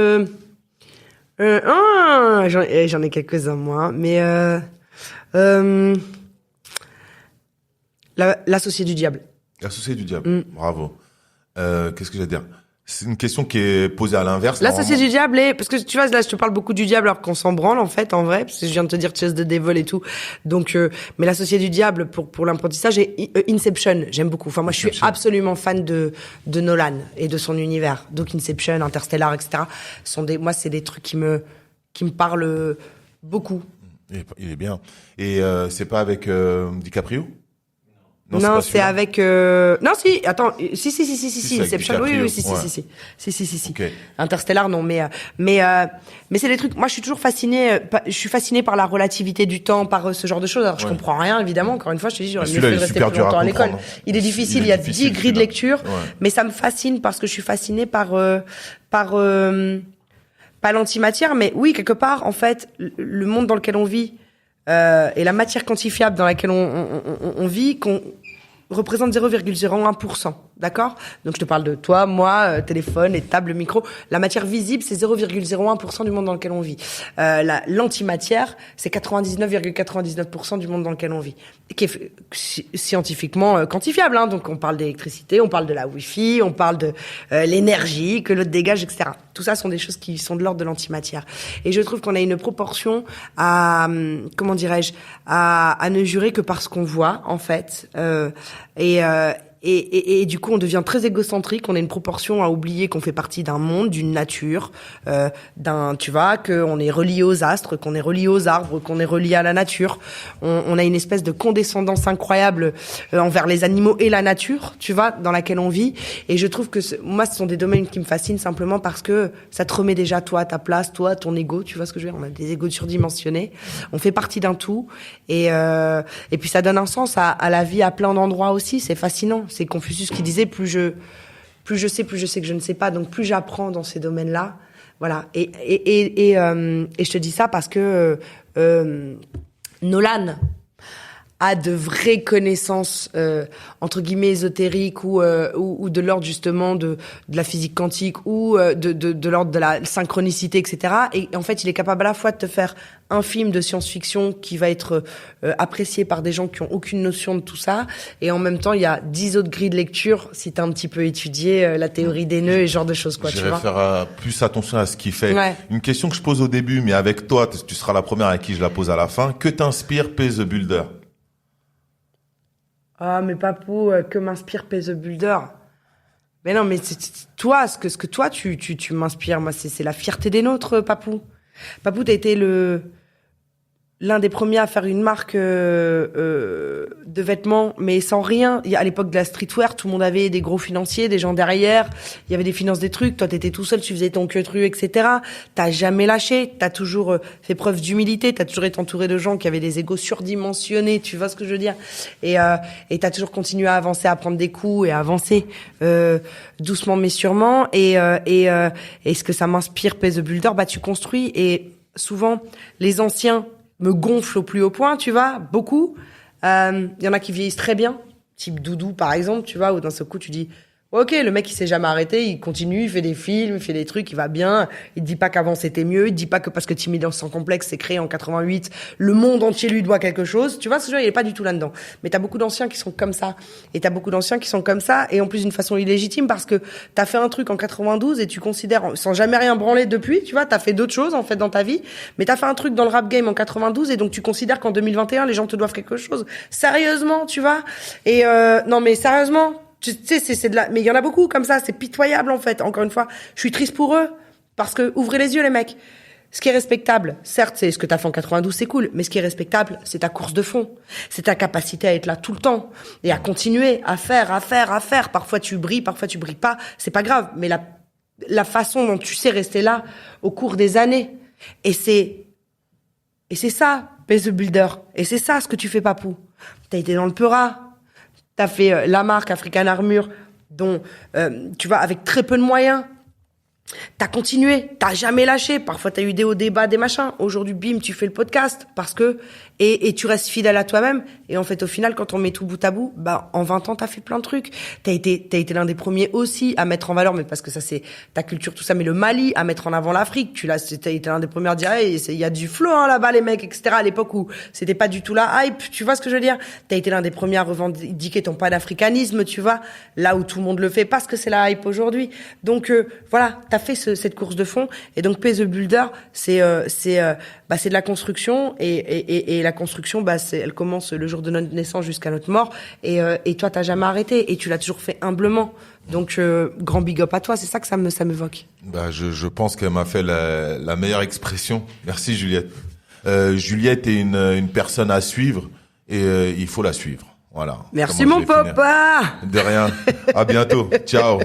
J'en ai quelques-uns moi, mais l'associé du diable. L'associé du diable. Bravo. Qu'est-ce que j'allais dire? C'est une question qui est posée à l'inverse. L'associé du diable parce que tu vois, là, je te parle beaucoup du diable alors qu'on s'en branle, en fait, en vrai, parce que je viens de te dire Chase the Devil et tout. Donc, mais l'associé du diable pour l'apprentissage et Inception, j'aime beaucoup. Enfin, moi, je suis absolument fan de Nolan et de son univers. Donc, Inception, Interstellar, etc. Moi, c'est des trucs qui me parlent beaucoup. Il est bien. Et, c'est pas avec, DiCaprio? Non, c'est avec non si attends si Inception oui si okay. Interstellar non mais c'est des trucs moi je suis fascinée par la relativité du temps par ce genre de choses alors je comprends rien évidemment encore une fois je te dis j'aurais mieux fait de rester plus longtemps à l'école il est difficile il y a 10 grilles de lecture mais ça me fascine parce que je suis fascinée par pas l'antimatière mais oui quelque part en fait le monde dans lequel on vit et la matière quantifiable dans laquelle on vit, qu'on représente 0,01%, d'accord? Donc je te parle de toi, moi, téléphone, et table, micro. La matière visible, c'est 0,01% du monde dans lequel on vit. L'antimatière, c'est 99,99% du monde dans lequel on vit, qui est scientifiquement quantifiable. Hein. Donc on parle d'électricité, on parle de la Wi-Fi, on parle de l'énergie que l'autre dégage, etc. Tout ça sont des choses qui sont de l'ordre de l'antimatière. Et je trouve qu'on a une proportion à, comment dirais-je, à ne jurer que par ce qu'on voit, en fait. Et du coup, on devient très égocentrique. On a une proportion à oublier qu'on fait partie d'un monde, d'une nature, tu vois, qu'on est relié aux astres, qu'on est relié aux arbres, qu'on est relié à la nature. On a une espèce de condescendance incroyable envers les animaux et la nature, tu vois, dans laquelle on vit. Et je trouve que moi, ce sont des domaines qui me fascinent simplement parce que ça te remet déjà toi à ta place, toi, ton ego. Tu vois ce que je veux dire? On a des égos surdimensionnés. On fait partie d'un tout. Et puis ça donne un sens à la vie à plein d'endroits aussi. C'est fascinant. C'est Confucius qui disait plus je sais que je ne sais pas, donc plus j'apprends dans ces domaines-là. Voilà. Et je te dis ça parce que Nolan a de vraies connaissances entre guillemets ésotériques ou de l'ordre justement de la physique quantique ou de l'ordre de la synchronicité, etc. Et en fait, il est capable à la fois de te faire un film de science-fiction qui va être apprécié par des gens qui ont aucune notion de tout ça, et en même temps, il y a 10 autres grilles de lecture si t'as un petit peu étudié la théorie des nœuds et ce genre de choses, quoi. J'irai faire plus attention à ce qu'il fait. Ouais. Une question que je pose au début, mais avec toi, tu seras la première à qui je la pose à la fin. Que t'inspire P. The Builder? Ah, mais Papou, que m'inspire P. The Builder? Mais non, mais toi, ce que toi, tu m'inspires, moi, c'est la fierté des nôtres, Papou. Papou, t'as été l'un des premiers à faire une marque de vêtements, mais sans rien. À l'époque de la streetwear, tout le monde avait des gros financiers, des gens derrière. Il y avait des finances, des trucs. Toi, t'étais tout seul, tu faisais ton queutru, etc. T'as jamais lâché. T'as toujours fait preuve d'humilité. T'as toujours été entouré de gens qui avaient des égos surdimensionnés. Tu vois ce que je veux dire? Et t'as toujours continué à avancer, à prendre des coups et à avancer doucement mais sûrement. Et ce que ça m'inspire, P. The Builder, bah tu construis. Et souvent, les anciens me gonfle au plus haut point, tu vois, beaucoup. Il y en a qui vieillissent très bien, type Doudou par exemple, tu vois, où d'un seul coup tu dis ok, le mec il s'est jamais arrêté, il continue, il fait des films, il fait des trucs, il va bien, il te dit pas qu'avant c'était mieux, il te dit pas que parce que Timide sans complexe s'est créé en 88, le monde entier lui doit quelque chose, tu vois, ce genre il est pas du tout là-dedans. Mais t'as beaucoup d'anciens qui sont comme ça, et t'as beaucoup d'anciens qui sont comme ça, et en plus d'une façon illégitime parce que t'as fait un truc en 92 et tu considères, sans jamais rien branler depuis, tu vois, t'as fait d'autres choses en fait dans ta vie, mais t'as fait un truc dans le rap game en 92 et donc tu considères qu'en 2021 les gens te doivent quelque chose. Sérieusement, tu vois? Et non mais sérieusement, tu sais, c'est de la, mais il y en a beaucoup comme ça, c'est pitoyable en fait. Encore une fois, je suis triste pour eux parce que ouvrez les yeux les mecs. Ce qui est respectable, certes, c'est ce que t'as fait en 92, c'est cool, mais ce qui est respectable, c'est ta course de fond. C'est ta capacité à être là tout le temps et à continuer à faire. Parfois tu brilles pas, c'est pas grave, mais la façon dont tu sais rester là au cours des années. Et Et c'est ça, Pay the Builder. Et c'est ça ce que tu fais, Papou. T'as été dans le Peura. T'as fait la marque African Armure, dont, tu vois, avec très peu de moyens. T'as continué, t'as jamais lâché. Parfois, t'as eu des hauts, des bas, des machins. Aujourd'hui, bim, tu fais le podcast parce que et tu restes fidèle à toi-même. Et en fait, au final, quand on met tout bout à bout, bah, en 20 ans, t'as fait plein de trucs. T'as été l'un des premiers aussi à mettre en valeur, mais parce que ça, c'est ta culture, tout ça. Mais le Mali, à mettre en avant l'Afrique. T'as été l'un des premiers à dire, hey, il y a du flow, hein, là-bas, les mecs, etc. À l'époque où c'était pas du tout la hype. Tu vois ce que je veux dire? T'as été l'un des premiers à revendiquer ton panafricanisme, tu vois. Là où tout le monde le fait parce que c'est la hype aujourd'hui. Donc, voilà, t'as fait cette course de fond. Et donc, Pay the Builder, c'est de la construction et la construction, bah, elle commence le jour de notre naissance jusqu'à notre mort. Et toi, t'as jamais arrêté et tu l'as toujours fait humblement. Donc, grand big up à toi. C'est ça que ça m'évoque. Bah, je pense qu'elle m'a fait la meilleure expression. Merci, Juliette. Juliette est une personne à suivre et il faut la suivre. Voilà. Merci, mon papa. De rien. À bientôt. Ciao.